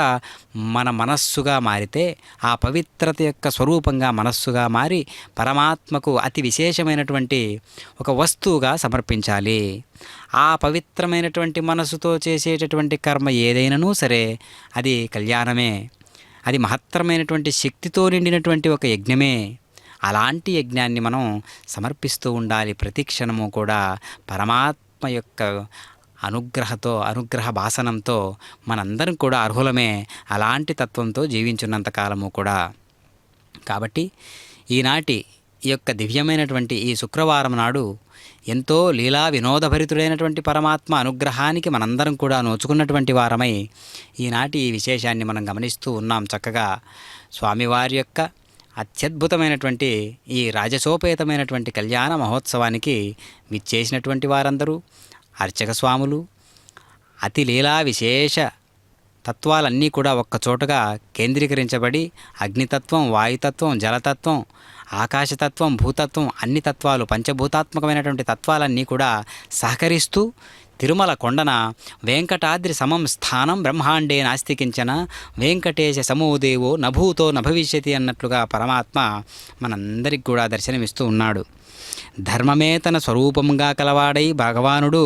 మన మనస్సుగా మారితే ఆ పవిత్రత యొక్క స్వరూపంగా మనస్సుగా మారి పరమాత్మకు అతి విశేషమైనటువంటి ఒక వస్తువుగా సమర్పించాలి. ఆ పవిత్రమైనటువంటి మనస్సుతో చేసేటటువంటి కర్మ ఏదైనానూ సరే అది కళ్యాణమే, అది మహత్తరమైనటువంటి శక్తితో నిండినటువంటి ఒక యజ్ఞమే. అలాంటి యజ్ఞాన్ని మనం సమర్పిస్తూ ఉండాలి. ప్రతి క్షణము కూడా పరమాత్మ యొక్క అనుగ్రహ భాసనంతో మనందరం కూడా అర్హులమే అలాంటి తత్వంతో జీవించున్నంత కాలము కూడా. కాబట్టి ఈనాటి ఈ యొక్క దివ్యమైనటువంటి ఈ శుక్రవారం నాడు ఎంతో లీలా వినోదభరితుడైనటువంటి పరమాత్మ అనుగ్రహానికి మనందరం కూడా నోచుకున్నటువంటి వారమై ఈనాటి ఈ విశేషాన్ని మనం గమనిస్తూ ఉన్నాం. చక్కగా స్వామివారి యొక్క అత్యద్భుతమైనటువంటి ఈ రాజసోపేతమైనటువంటి కళ్యాణ మహోత్సవానికి విచ్చేసినటువంటి వారందరూ అర్చక స్వాములు అతి లీలా విశేష తత్వాలన్నీ కూడా ఒక్కచోటగా కేంద్రీకరించబడి అగ్నితత్వం, వాయుతత్వం, జలతత్వం, ఆకాశతత్వం, భూతత్వం అన్ని తత్వాలు పంచభూతాత్మకమైనటువంటి తత్వాలన్నీ కూడా సహకరిస్తూ తిరుమల కొండన వెంకటాద్రి సమం స్థానం బ్రహ్మాండే నాస్తికించన వెంకటేశ సమోదేవో నభూతో నభవిష్యతి అన్నట్లుగా పరమాత్మ మనందరికి కూడా దర్శనమిస్తూ ఉన్నాడు. ధర్మమే తన స్వరూపంగా కలవాడై భగవానుడు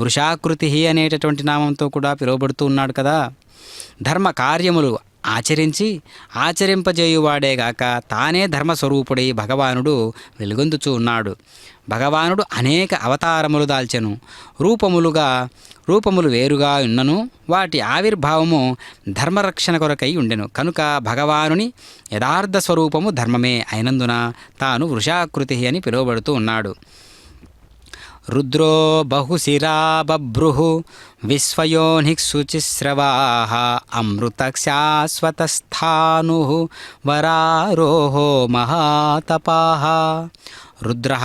వృషాకృతి అనేటటువంటి నామంతో కూడా పిలువబడుతూ ఉన్నాడు కదా. ధర్మ కార్యములు ఆచరించి ఆచరింపజేయువాడేగాక తానే ధర్మస్వరూపుడై భగవానుడు వెలుగొందుచూ ఉన్నాడు. భగవానుడు అనేక అవతారములు దాల్చెను. రూపములు వేరుగా ఉన్నను వాటి ఆవిర్భావము ధర్మరక్షణ కొరకై ఉండెను. కనుక భగవానుని యథార్థ స్వరూపము ధర్మమే అయినందున తాను వృషాకృతి అని పిలువబడుతూ ఉన్నాడు. రుద్రో బహుశిరా బభ్రుః విశ్వయోనిఃశుచిస్రవాః అమృతశాశ్వతస్థానుః వరారోహో మహాతపాః. రుద్రః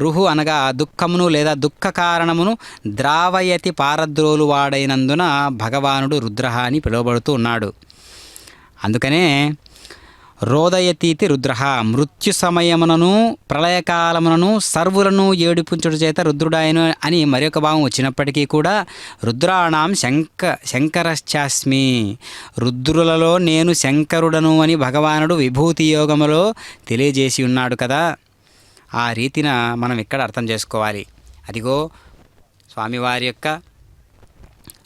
రుహు అనగా దుఃఖమును లేదా దుఃఖ కారణమును ద్రావయతి పారద్రోలు వాడైనందున భగవానుడు రుద్రః అని పిలువబడుతూ ఉన్నాడు. అందుకనే రోదయతీతి రుద్రః మృత్యు సమయమునను ప్రళయకాలమునను సర్వులను ఏడిపుంచుడు చేత రుద్రుడాయను అని మరొక భావం వచ్చినప్పటికీ కూడా రుద్రాణం శంకరశ్చాస్మి, రుద్రులలో నేను శంకరుడను అని భగవానుడు విభూతి యోగములో తెలియజేసి ఉన్నాడు కదా. ఆ రీతిన మనం ఇక్కడ అర్థం చేసుకోవాలి. అదిగో స్వామివారి యొక్క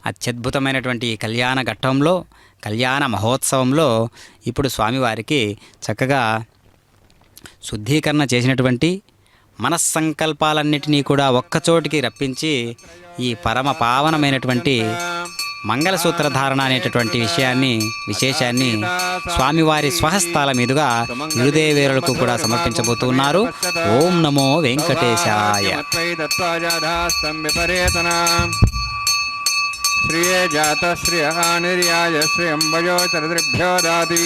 అత్యద్భుతమైనటువంటి కళ్యాణ ఘట్టంలో, కళ్యాణ మహోత్సవంలో ఇప్పుడు స్వామివారికి చక్కగా శుద్ధీకరణ చేసినటువంటి మనస్సంకల్పాలన్నిటినీ కూడా ఒక్కచోటికి రప్పించి ఈ పరమ పావనమైనటువంటి మంగళసూత్రధారణ అనేటటువంటి విశేషాన్ని స్వామివారి స్వహస్తాల మీదుగా గురుదేవేరులకు కూడా సమర్పించబోతూ ఉన్నారు. ఓం నమో వెంకటేశాయ. श्रिये जातश्रियहानिर्याय श्रियम्बयोचरदृभ्यो दाति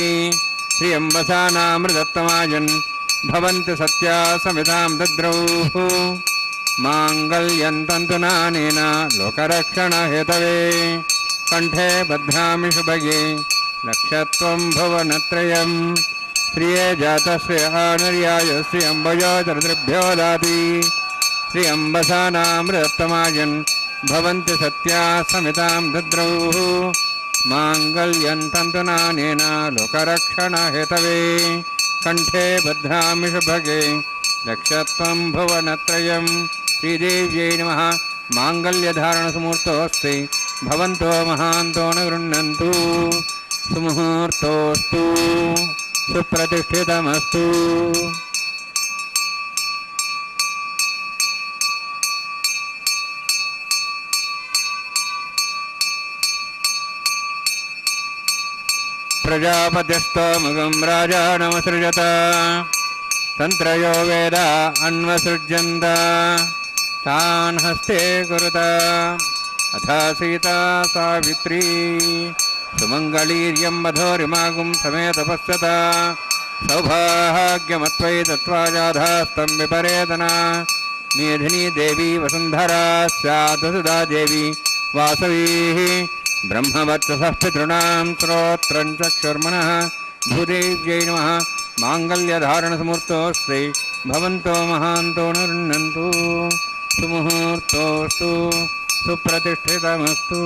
श्रियम्बसानामृतत्तमायन् भवन्ति सत्या समितां दद्रौः माङ्गल्यं तन्तुनानेन लोकरक्षणहेतवे कण्ठे बध्नामि शुभगे लक्ष्यत्वं भुवनत्रयम् श्रिये जातश्रियहानिर्याय श्रियम्बयोचरदृभ्यो दाति श्रियम्बसानामृतत्तमायन् भवन्ति सत्या समितां दद्रौः माङ्गल्यं तन्तुनानेन लोकरक्षणहेतवे कण्ठे बध्नामि शुभगे लक्ष्यत्वं भुवनत्रयं श्रीदेव्यै नमः माङ्गल्यधारणसमुहूर्तोऽस्ति भवन्तो महान्तो न गृह्णन्तु सुमुहूर्तोऽस्तु सुप्रतिष्ठितमस्तु प्रजापतिस्तोमुखं राजानमसृजत तन्त्रयो वेद अन्वसृज्यन्त तान् हस्ते कुरुत अथा सीता सावित्री सुमङ्गलीर्यं वधूरिमागुं समेतपश्यत सौभाग्यमत्वयि तत्त्वाजाधास्तं विपरेतना मेधिनी देवी वसुन्धरा स्यात् वसुधा देवी वासवी ब्रह्मवत्सः पितॄणां श्रोत्रं चक्षुर्मनः भूदेव्यै नमः माङ्गल्यधारणसमुहूर्तोऽस्ति भवन्तो महान्तो न गृह्णन्तु सुमुहूर्तोऽस्तु सुप्रतिष्ठितमस्तु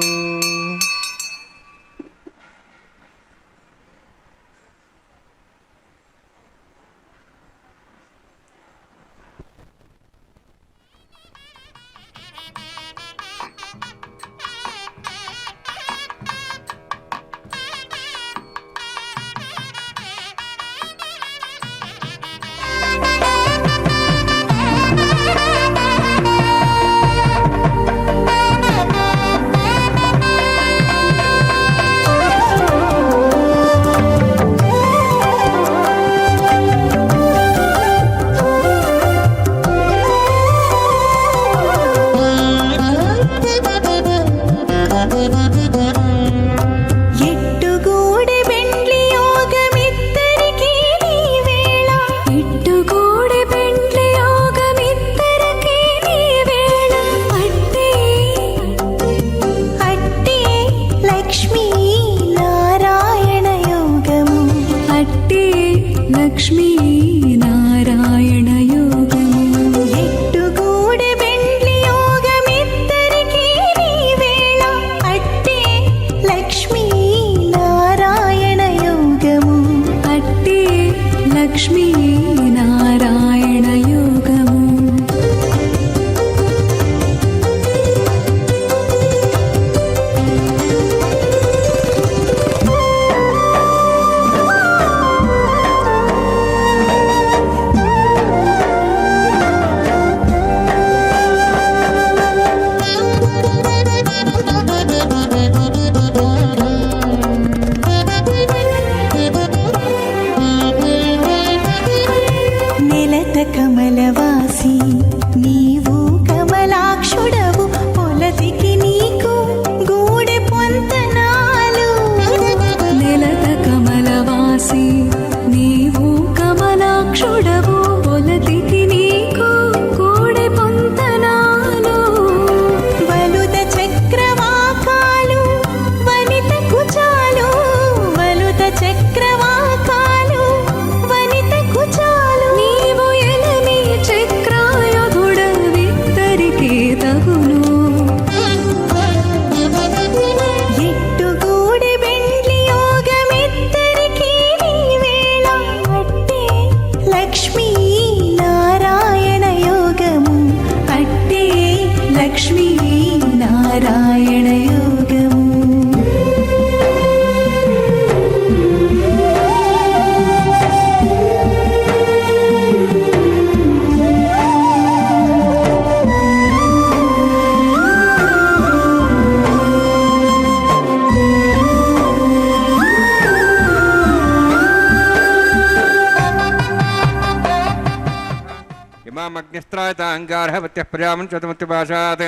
इमामग्निस्त्रायताङ्गारः प्रजामन् चतुमुत्तिपाशात्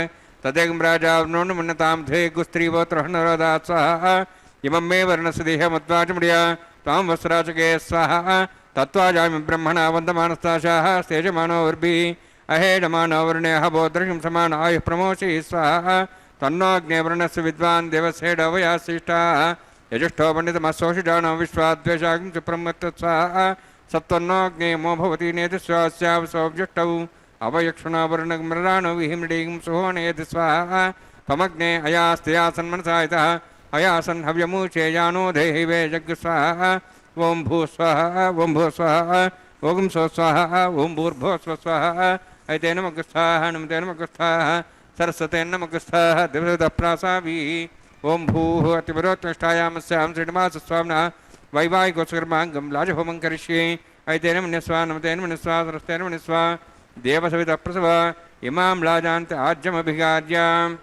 तदेकं राजावनोन्मन्नतां थे गुस्त्रीवोत्रहनरोदात् स्वाहा इमं मे वर्णस्य देहमद्वाचमुडिया त्वां वस्त्राचके स्वाहा तत्त्वाजामि ब्रह्मणा वन्दमानस्ताशाः स्तेजमानो वर्भिः अहेडमानो वर्ण्यः बोद्रशं समान आयुः प्रमोषि स्वाहा तन्नोऽग्नेवर्णस्य विद्वान् देवसेडवयाशिष्टाः यजुष्ठो पण्डितमशोषिजानो विश्वाद्वेषागं सुप्रमत्त स्वाहा सत्त्वन्नोऽग्नेयमो भवति नेतुस्वास्यावसोऽब्जुष्टौ अवयक्षुणावर्णमृणाणो विहिमृडीं सुहोनेति स्वाहा त्वमग्ने अयास्त्यासन्मनसा यतः अयासन् हव्यमूचेयानो देहि वे जग् स्वाहा ओं भू स्वाहा ओं भू स्वाहा ओं स्व स्वाहा ओं भूर्भो स्व स्वाहा ऐतेन मगुस्थाः नमतेन मगुस्थाः सरस्वतेन नमगुस्थाः दिवदप्रासाभिः ओं भूः अतिवरोत्तिष्ठायामस्यां श्रीनिवासस्वामिनः वैवाहिकोत्सकर्माङ्गं लाजहोमं करिष्ये ऐतेन मन्यस्वा नमतेन मन्यस्वा सरस्तेन मन्यस्वा देवसवितप्रसव इमां लाजान्त आज्यमभिगार्याम्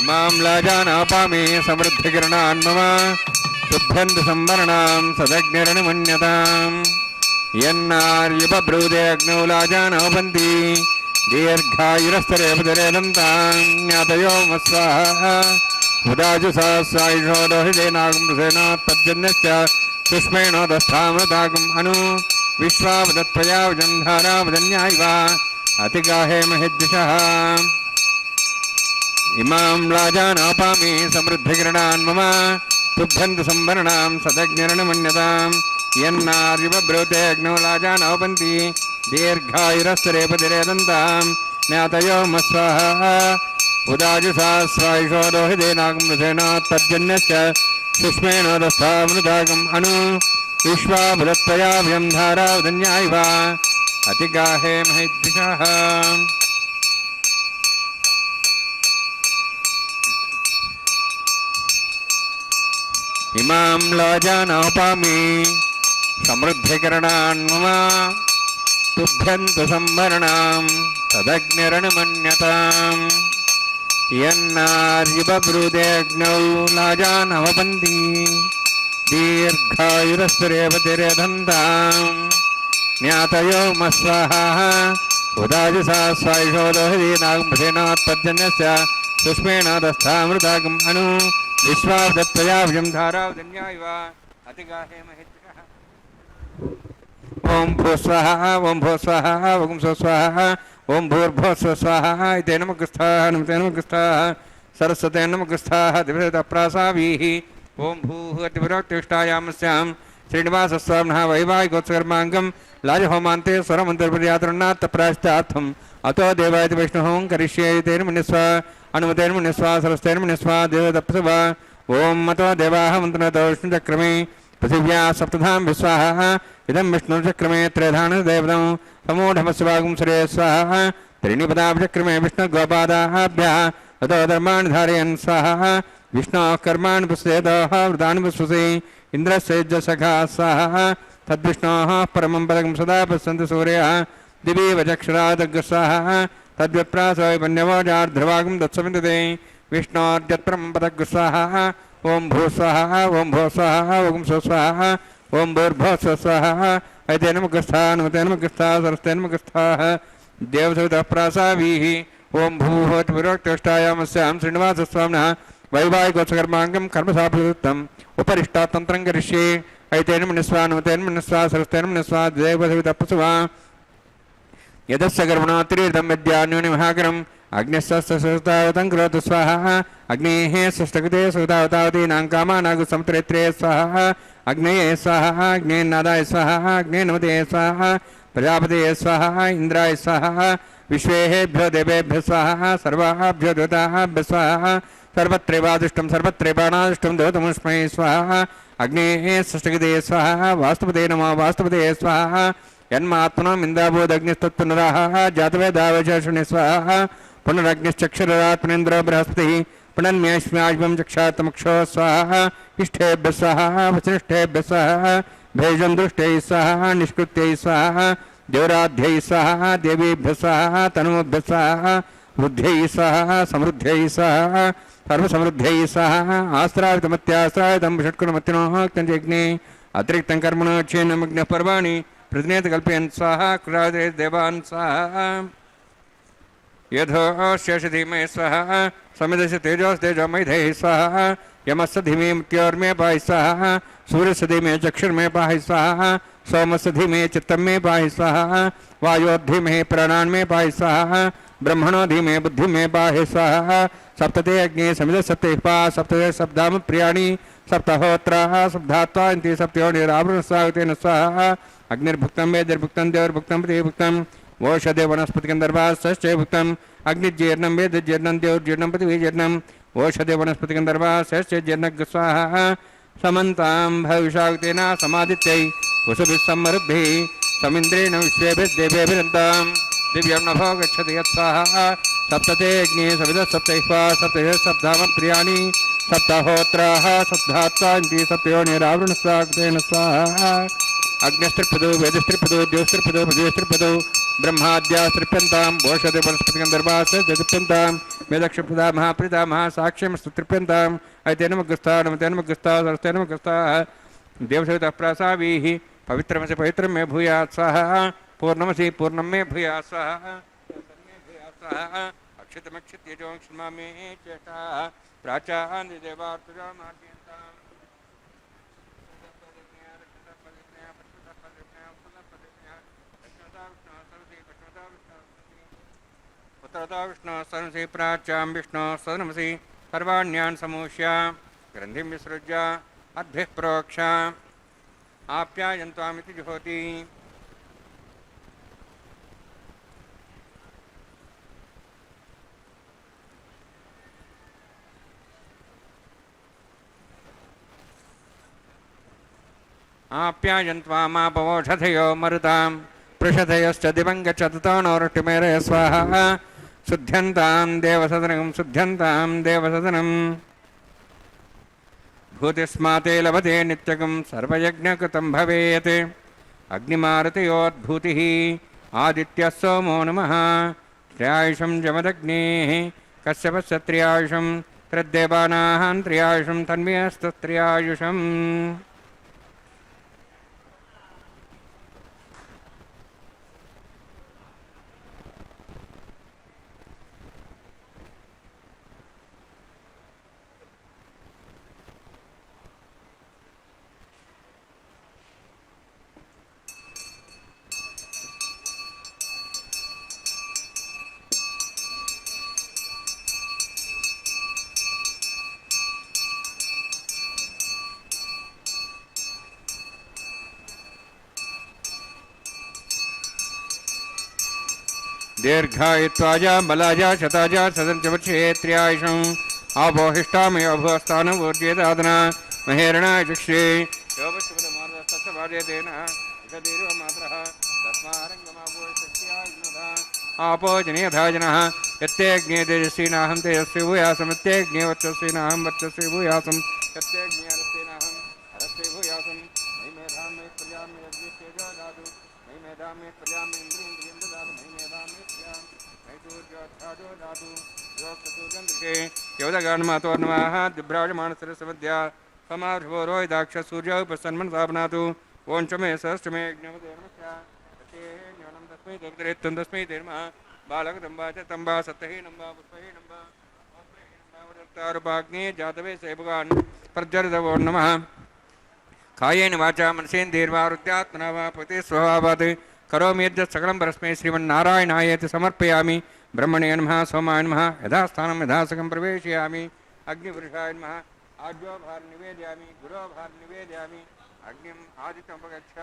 इमां लाजानापामे समृद्धिकिरणान् मम तुभ्यन्तु संवरणां सदग्निरणमन्यताम् यन्नार्युपब्रूदे अग्नौ लाजानोपन्ति दीर्घायुरस्तरे पदरेदन्तां ज्ञातयो मस्वाहा उदाजुसा स्वायुषो दोहितेनागुंसेनात्पद्यन्यश्च सुष्मेणोदस्थामृतागुम् अनु विश्वावदत्त्वया वजन्धारावदन्यायिव अतिगाहे महिद्दिशः इमां लाजानापामि समृद्धिकिरणान् मम तुभ्यन्तु संवरणां सदग्निरणमन्यताम् यन्नार्युपब्रूते अग्नौ लाजानोपन्ति दीर्घायुरस्तरे पतिरेदन्तां ज्ञातयो मस्वाहा उदाजुसा स्वायुषो दोहितेनागुंसेनात्पद्यन्यश्च सुष्मेणोदस्थामृतागम् अनु विश्वाभुदत्वया व्यंधारावदन्यायिव अतिगाहे महिद्दिशः इमां लाजानापामि समृद्धिकरणान् मम तुभ्यन्तु संवरणां तदग्निरणमन्यताम् यन्नार्युपब्रूते अग्नौ लाजानवपन्ति दीर्घायुरस्तुरेवतिरेधन्ताम् ज्ञातयो मस्वाहा उदाजुसा स्वायुषो दोहितेनागुंसेनात्पद्यन्यस्य सुष्मेणादस्थामृतागम् अनु विश्वावदत्त्वया व्यंधारावदन्यायिव अतिगाहे महिद्दिशः ओं भू स्वाहा ओं भू स्वाहा ओं स्व स्वाहा ओं भूर्भो स्व स्वाहा इतेन मगुस्थाः नमतेन मगुस्थाः सरस्वतेन मगुस्थाः दिवदप्रासाभिः ओं भूः अतिवरोत्तिष्ठायामस्यां श्रीनिवासस्वामिनः वैवाहिकोत्सकर्माङ्गं लाजहोमान्ते स्वरमन्त्रप्रयातरन्नात्तप्रायश्चार्थम् अतो देवायति वैष्णवं करिष्ये तेन मन्यस्वा अनुमतेन मन्यस्वा सरस्तेन मन्यस्वा देवदप्सव ओं मतो देवाः मन्त्रतो विष्णुचक्रमे पृथिव्या सप्तधां विस्वाहा इदं विष्णुचक्रमे त्रयधानदेवतं समूढमस्वागुं सुरे स्वाहा त्रीणिपदाभिचक्रमे विष्णुगोपादाभ्यः ततो धर्माणि धारयन् स्वाहा विष्णोः कर्माणि पुष्येतः वृतानि पुष्पसे इन्द्रस्य सखा स्वाहा तद्विष्णोः परमं पदकं सदा पश्यन्ति सूर्यः दिवि वचक्षुरादग्रस्वाहा तद्विप्रासवैपन्यवोजार्ध्रवागं दत्सविन्दते विष्णोर्यत्परमं पदग्रस्वाहा ओं भू स्वाहा ओं भो स्वाहा ओं स्व स्वाहा ओं भूर्भो स्व स्वाहा ऐतेन मुखस्थाः नमतेन मुखस्थाः सरस्तेन मुखस्थाः देवसवितप्रासाभिः ओं भूः विरोक्तिष्ठायामस्यां श्रीनिवासस्वामिनः वैवाहिकोत्सकर्माङ्गं कर्मसाफलयुक्तम् उपरिष्टातन्त्रं करिष्ये ऐतेन मन्यस्वा नमतेन मन्यस्वा सरस्तेन मन्यस्वा देवसवितप्सवा यदस्य कर्मणोत्तीर्धं विद्यान्योनि महाकरम् अग्निस्वस्तावतं करोतु स्वाहा अग्नेः स्वस्थकृते सुतावतावतीनां कामानागुसमुत्रेत्रे स्वाहा अग्नये स्वाहा अग्नेन्नादाय स्वाहा अग्ने नमते स्वाहा प्रजापतये स्वाहा इन्द्राय स्वाहा विश्वेभ्यो देवेभ्यो स्वाहा सर्वाभ्यो देवताभ्यो स्वाहा सर्वत्रैवादुष्टं सर्वत्रैवाणादुष्टं देवतमुष्मै स्वाहा अग्नेः स्वस्थकृते स्वाहा वास्तुपते नमः वास्तुपते स्वाहा यन्मात्मनम् इन्दाभूदग्निस्तत्पुनराः जातवेदावचर्षणे स्वाहा पुनरग्निश्चक्षुरात्मनेन्द्रो बृहस्पतिः पुनर्म्यश्म्याज्वं चक्षात्मक्षो स्वाहा इष्टेभ्यः स्वाहा वचनिष्ठेभ्यः स्वाहा भेजं दृष्टैः स्वाहा निष्कृत्यैः स्वाहा देवराध्यैः स्वाहा देवीभ्यः स्वाहा तनूभ्यः स्वाहा वृद्ध्यैः स्वाहा समृद्ध्यैः स्वाहा सर्वसमृद्ध्यै स्वाहा आस्त्रावितमत्यास्त्रावितं षट्कुणमत्तिनोक्तञ्जज्ञे अतिरिक्तं कर्मणो क्षेन्नमग्नः पर्वाणि प्रतिनेत कल्पयन् स्वाहा कृरादे देवान् स्वाहा यथोऽस्य धीमहि स्वाहा समिदस्य तेजोस्तेजो मैधैः स्वाहा यमस्य धीमे मृत्योर्मे पाहि स्वाहा सूर्यस्य धीमे चक्षुर्मे पाहि स्वाहा सोमस्य धीमे चित्तं मे पाहि स्वाहा वायोर्धीमहि प्राणान् मे पाहि स्वाहा ब्रह्मणो धीमे बुद्धिं मे पाहि स्वाहा सप्तते अग्ने समिदसप्ते पा सप्तते शब्दाम प्रियाणि सप्तहोत्राः शब्दात्वा इति सप्तयोनिरावृणस्वागतेन स्वाहा अग्निर्भुक्तं वेदिर्भुक्तं देवर्भुक्तं प्रतिभुक्तं ओषधे वनस्पतिगन्धर्वाश्चै भुक्तम् अग्निजीर्णं वेदजीर्णं देवजीर्णं पृथिवीजीर्णम् ओषधे वनस्पतिगन्धर्वाश्चै जीर्णः स्वाहा समन्तां भविषागतेन समादित्यै वसुभिः सम्मरुद्भिः समिन्द्रेण विश्वेभिर्देवेभिरन्तां दिव्यं नभो गच्छति यत्स्वाहा सप्तते अग्ने सविदः सप्तैः सप्तैः सप्ताम प्रियाणि सप्तहोत्राः सप्तात्वा इति सप्तयोनिरावृणस्वागतेन स्वाहा अग्निस्त्रिपदो वेदस्त्रिपदो देवस्त्रिपदो पृथिवीस्त्रिपदो ब्रह्माद्यास्त्रिप्यन्ताम् ओषधे वनस्पतिगन्धर्वाश्चैप्यन्ताम् वेदक्षप्रदा महाप्रीता महासाक्ष्यमस्तृप्यन्ताम् ऐते नमग्रस्ता नमते नमग्रस्ता सरस्ते नमग्रस्ता देवसवितः प्रासावीः पवित्रमसि पवित्रं मे भूयात् स्वाहा पूर्णमसि पूर्णं मे भूयात् स्वाहा स्वाहा अक्षतमक्षत्यजो क्षमा मे चेष्टा प्राचान् देवार्तुजामाद्यन्ताम् उत्तरदा विष्णु सदनसि प्राच्यां विष्णु सदनमसि सर्वाण्यान् समूष्य ग्रन्थिं विसृज्य अद्भिः प्रोक्ष आप्यायन्त्वामिति जुहोति आप्यायन्त्वामापवोषधयो मरुतां पृषधयश्च दिवं गच्छततो नोरुष्टिमेरय स्वाहा शुद्ध्यन्तां देवसदनं भूतिस्माते लभते नित्यकं सर्वयज्ञकृतं भवेत् अग्निमारुतयोद्भूतिः आदित्यः सोमो नमः त्र्यायुषं जमदग्नेः कश्यपस्य त्र्यायुषं त्रिदेवानां त्र्यायुषं तन्मेऽस्तु त्र्यायुषम् दीर्घायुत्वाजा बलाजा शताजा सदंचवर्षे त्र्यायुषम् आपोहिष्टामयो भुवस्थानवोर्जेदादना महेरणाय चक्षे योपशुभदमार्दस्तवादेन जदीर्वमात्रः तस्मारङ्गमाभूयशक्त्यायुनः आपो जनेयधाजनः यत्तेऽग्ने तेजस्वीनाहं तेजस्वी भूयासमित्येऽग्ने वर्चस्वीनाहं वर्चस्वी भूयासं यत्तेऽग्ने अरस्तेनाहं अरस्ते भूयासं मयि मेधां मयि प्रजां मे अग्निस्तेजो दातु मयि मेधां मे प्रजां मे इन्द्रियेन्द्रियं ददातु मयि मेधां मे प्रजां मयि सूर्योऽध्याजो दातु योक्तसूर्यन्द्रिके योदगान्मातोर्नमः दिभ्राजमानसरसमध्या समार्भोरो दाक्ष सूर्य उपसन्मनसापनातु ओं च मे सहस्र मे ज्ञमते नमस्या ज्ञानं तस्मै देवतरेत्तं तस्मै धर्मः बालकदम्बा च तम्बा सत्यहीनम्बा पुष्पहीनम्बा वरदत्तारुपाग्ने जातवे से भगवान् प्रज्वलितवो नमः कायेन वाचा मनसेन्द्रियैर्वारुद्यात्मना वा पते स्वभावात् करोमि यद्यत् सकलं परस्मै श्रीमन्नारायणायेति समर्पयामि ब्रह्मणे नमः सोमाय नमः यथास्थानं यथासकं प्रवेशयामि अग्निपुरुषाय नमः आज्यो भार निवेदयामि गुरो भार निवेदयामि अग्निम् आदित्यमुपगच्छ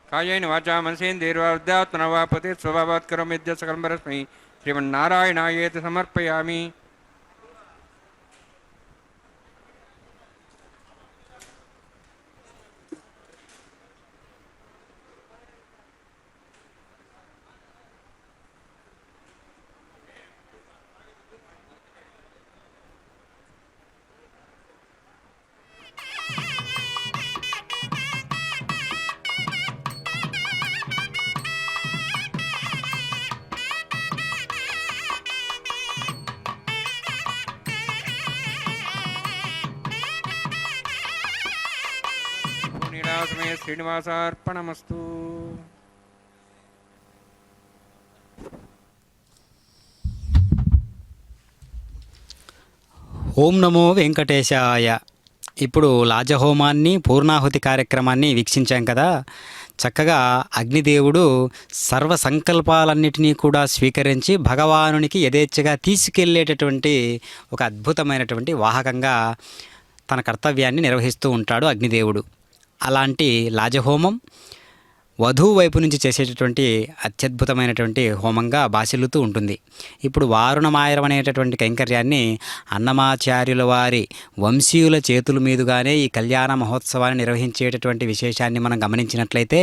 कायेन वाचा मनसेन्द्रियैर्वारुद्यात्मना वा पते स्वभावात् करोमि यद्यत् सकलं परस्मै श्रीमन्नारायणायेति समर्पयामि నీలాసమే శ్రీనివాసార్పణమస్తు. ఓం నమో వెంకటేశాయ. ఇప్పుడు లాజహోమాన్ని పూర్ణాహుతి కార్యక్రమాన్ని వీక్షించాం కదా. చక్కగా అగ్నిదేవుడు సర్వ సంకల్పాలన్నిటినీ కూడా స్వీకరించి భగవానునికి యథేచ్ఛగా తీసుకెళ్ళేటటువంటి ఒక అద్భుతమైనటువంటి వాహకంగా తన కర్తవ్యాన్ని నిర్వహిస్తూ ఉంటాడు అగ్నిదేవుడు. అలాంటి లాజహోమం వధువు వైపు నుంచి చేసేటటువంటి అత్యద్భుతమైనటువంటి హోమంగా బాసిల్లుతూ ఉంటుంది. ఇప్పుడు వారుణమాయరం అనేటటువంటి కైంకర్యాన్ని అన్నమాచార్యుల వారి వంశీయుల చేతుల మీదుగానే ఈ కళ్యాణ మహోత్సవాన్ని నిర్వహించేటటువంటి విశేషాన్ని మనం గమనించినట్లయితే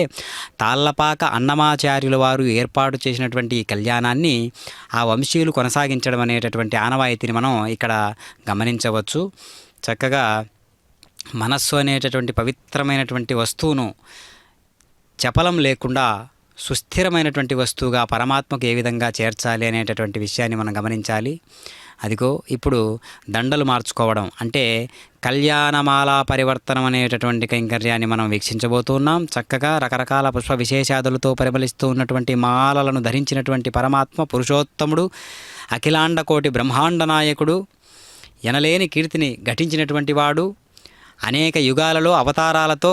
తాళ్లపాక అన్నమాచార్యుల వారు ఏర్పాటు చేసినటువంటి ఈ కళ్యాణాన్ని ఆ వంశీయులు కొనసాగించడం అనేటటువంటి ఆనవాయితీని మనం ఇక్కడ గమనించవచ్చు. చక్కగా మనస్సు అనేటటువంటి పవిత్రమైనటువంటి వస్తువును చపలం లేకుండా సుస్థిరమైనటువంటి వస్తువుగా పరమాత్మకు ఏ విధంగా చేర్చాలి అనేటటువంటి విషయాన్ని మనం గమనించాలి. అదిగో ఇప్పుడు దండలు మార్చుకోవడం అంటే కళ్యాణమాల పరివర్తనం అనేటటువంటి కైంకర్యాన్ని మనం వీక్షించబోతున్నాం. చక్కగా రకరకాల పుష్ప విశేషాదులతో పరిమళిస్తూ ఉన్నటువంటి మాలలను ధరించినటువంటి పరమాత్మ పురుషోత్తముడు, అఖిలాండ కోటి బ్రహ్మాండ నాయకుడు, ఎనలేని కీర్తిని ఘటించినటువంటి వాడు, అనేక యుగాలలో అవతారాలతో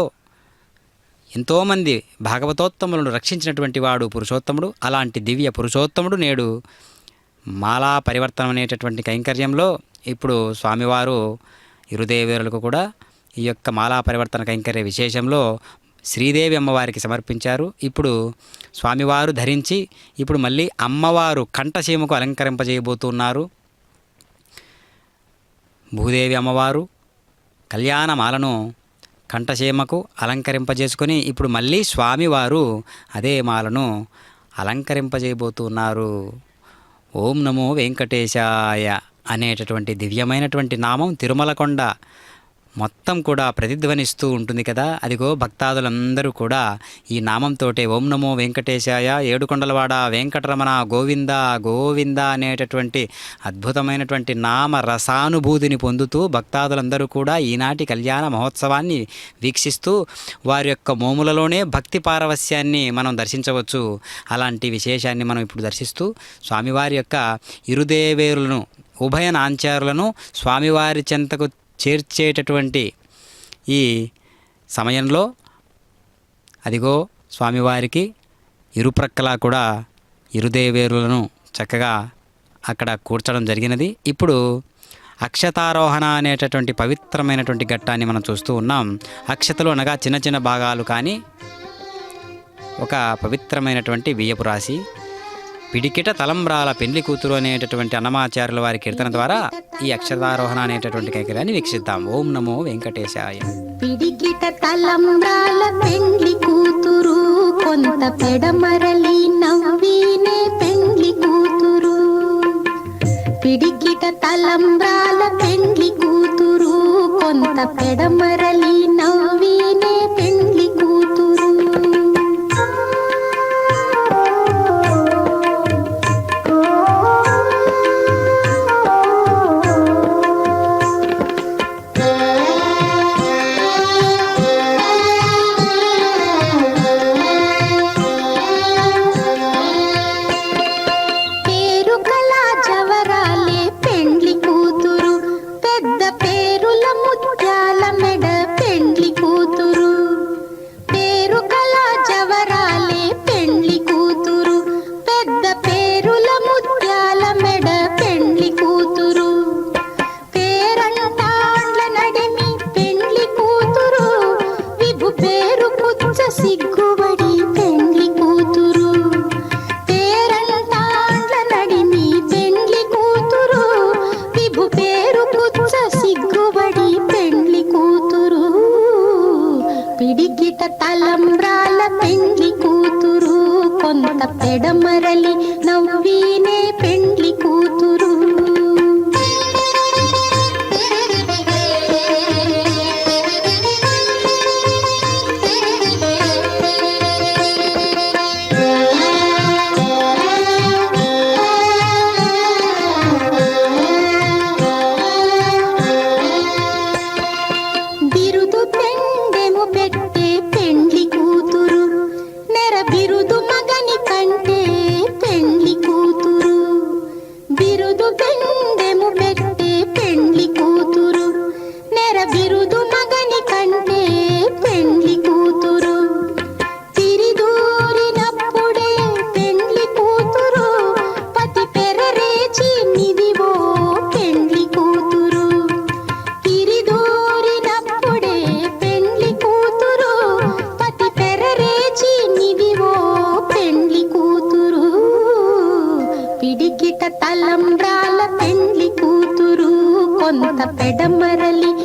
ఎంతోమంది భాగవతోత్తములను రక్షించినటువంటి వాడు పురుషోత్తముడు. అలాంటి దివ్య పురుషోత్తముడు నేడు మాలా పరివర్తనం అనేటటువంటి కైంకర్యంలో ఇప్పుడు స్వామివారు ఇరుదేవేరులకు కూడా ఈ యొక్క మాలా పరివర్తన కైంకర్య విశేషంలో శ్రీదేవి అమ్మవారికి సమర్పించారు. ఇప్పుడు స్వామివారు ధరించి ఇప్పుడు మళ్ళీ అమ్మవారు కంఠసీమకు అలంకరింపజేయబోతున్నారు. భూదేవి అమ్మవారు కళ్యాణమాలను కంఠసీమకు అలంకరింపజేసుకొని ఇప్పుడు మళ్ళీ స్వామివారు అదే మాలను అలంకరింపజేయబోతున్నారు. ఓం నమో వెంకటేశాయ అనేటటువంటి దివ్యమైనటువంటి నామం తిరుమలకొండ మొత్తం కూడా ప్రతిధ్వనిస్తూ ఉంటుంది కదా. అదిగో భక్తాదులందరూ కూడా ఈ నామంతోటే ఓం నమో వెంకటేశాయ, ఏడుకొండలవాడ వెంకటరమణ గోవింద గోవింద అనేటటువంటి అద్భుతమైనటువంటి నామ రసానుభూతిని పొందుతూ భక్తాదులందరూ కూడా ఈనాటి కళ్యాణ మహోత్సవాన్ని వీక్షిస్తూ వారి యొక్క మోములలోనే భక్తి పారవస్యాన్ని మనం దర్శించవచ్చు. అలాంటి విశేషాన్ని మనం ఇప్పుడు దర్శిస్తూ స్వామివారి యొక్క ఇరుదేవేరులను ఉభయ నాంచారులను స్వామివారి చెంతకు చేర్చేటటువంటి ఈ సమయంలో అదిగో స్వామివారికి ఇరుప్రక్కలా కూడా ఇరుదేవేరులను చక్కగా అక్కడ కూర్చడం జరిగినది. ఇప్పుడు అక్షతారోహణ అనేటటువంటి పవిత్రమైనటువంటి ఘట్టాన్ని మనం చూస్తూ ఉన్నాం. అక్షతలు అనగా చిన్న చిన్న భాగాలు కానీ ఒక పవిత్రమైనటువంటి బియ్యపు రాశి. పిడికిట తలంబ్రాల పెండ్లి కూతురు అనేటటువంటి అన్నమాచార్యుల వారి కీర్తన ద్వారా ఈ అక్షతారోహణ అనేటటువంటి కైంకర్యాన్ని వీక్షిద్దాం. ఓం నమో వెంకటేశాయ. పిడికిట తలంబ్రాల పెండ్లి కూతురు, కొంత పెడమరలి నవ్వినే పెండ్లి కూతురు. పిడికిట తలంబ్రాల పెండ్లి కూతురు, కొంత పెడమరలి నవ్వినే పెండ్లి కూతురు. సిగ్గుబడి పెండ్లి కూతురు, పేరంటాండ్ల నడిమి పెండ్లి కూతురు, విభు పేరు పుచ్చ సిగ్గుబడి పెండ్లి కూతురు. పిడికిట తలంబ్రాల పెండ్లి కూతురు, కొంత పెడమరలి నవ్వినే పెండ్లి కూతురు. బిరుదు పెండెము పెట్టి కొంత పెడమరలి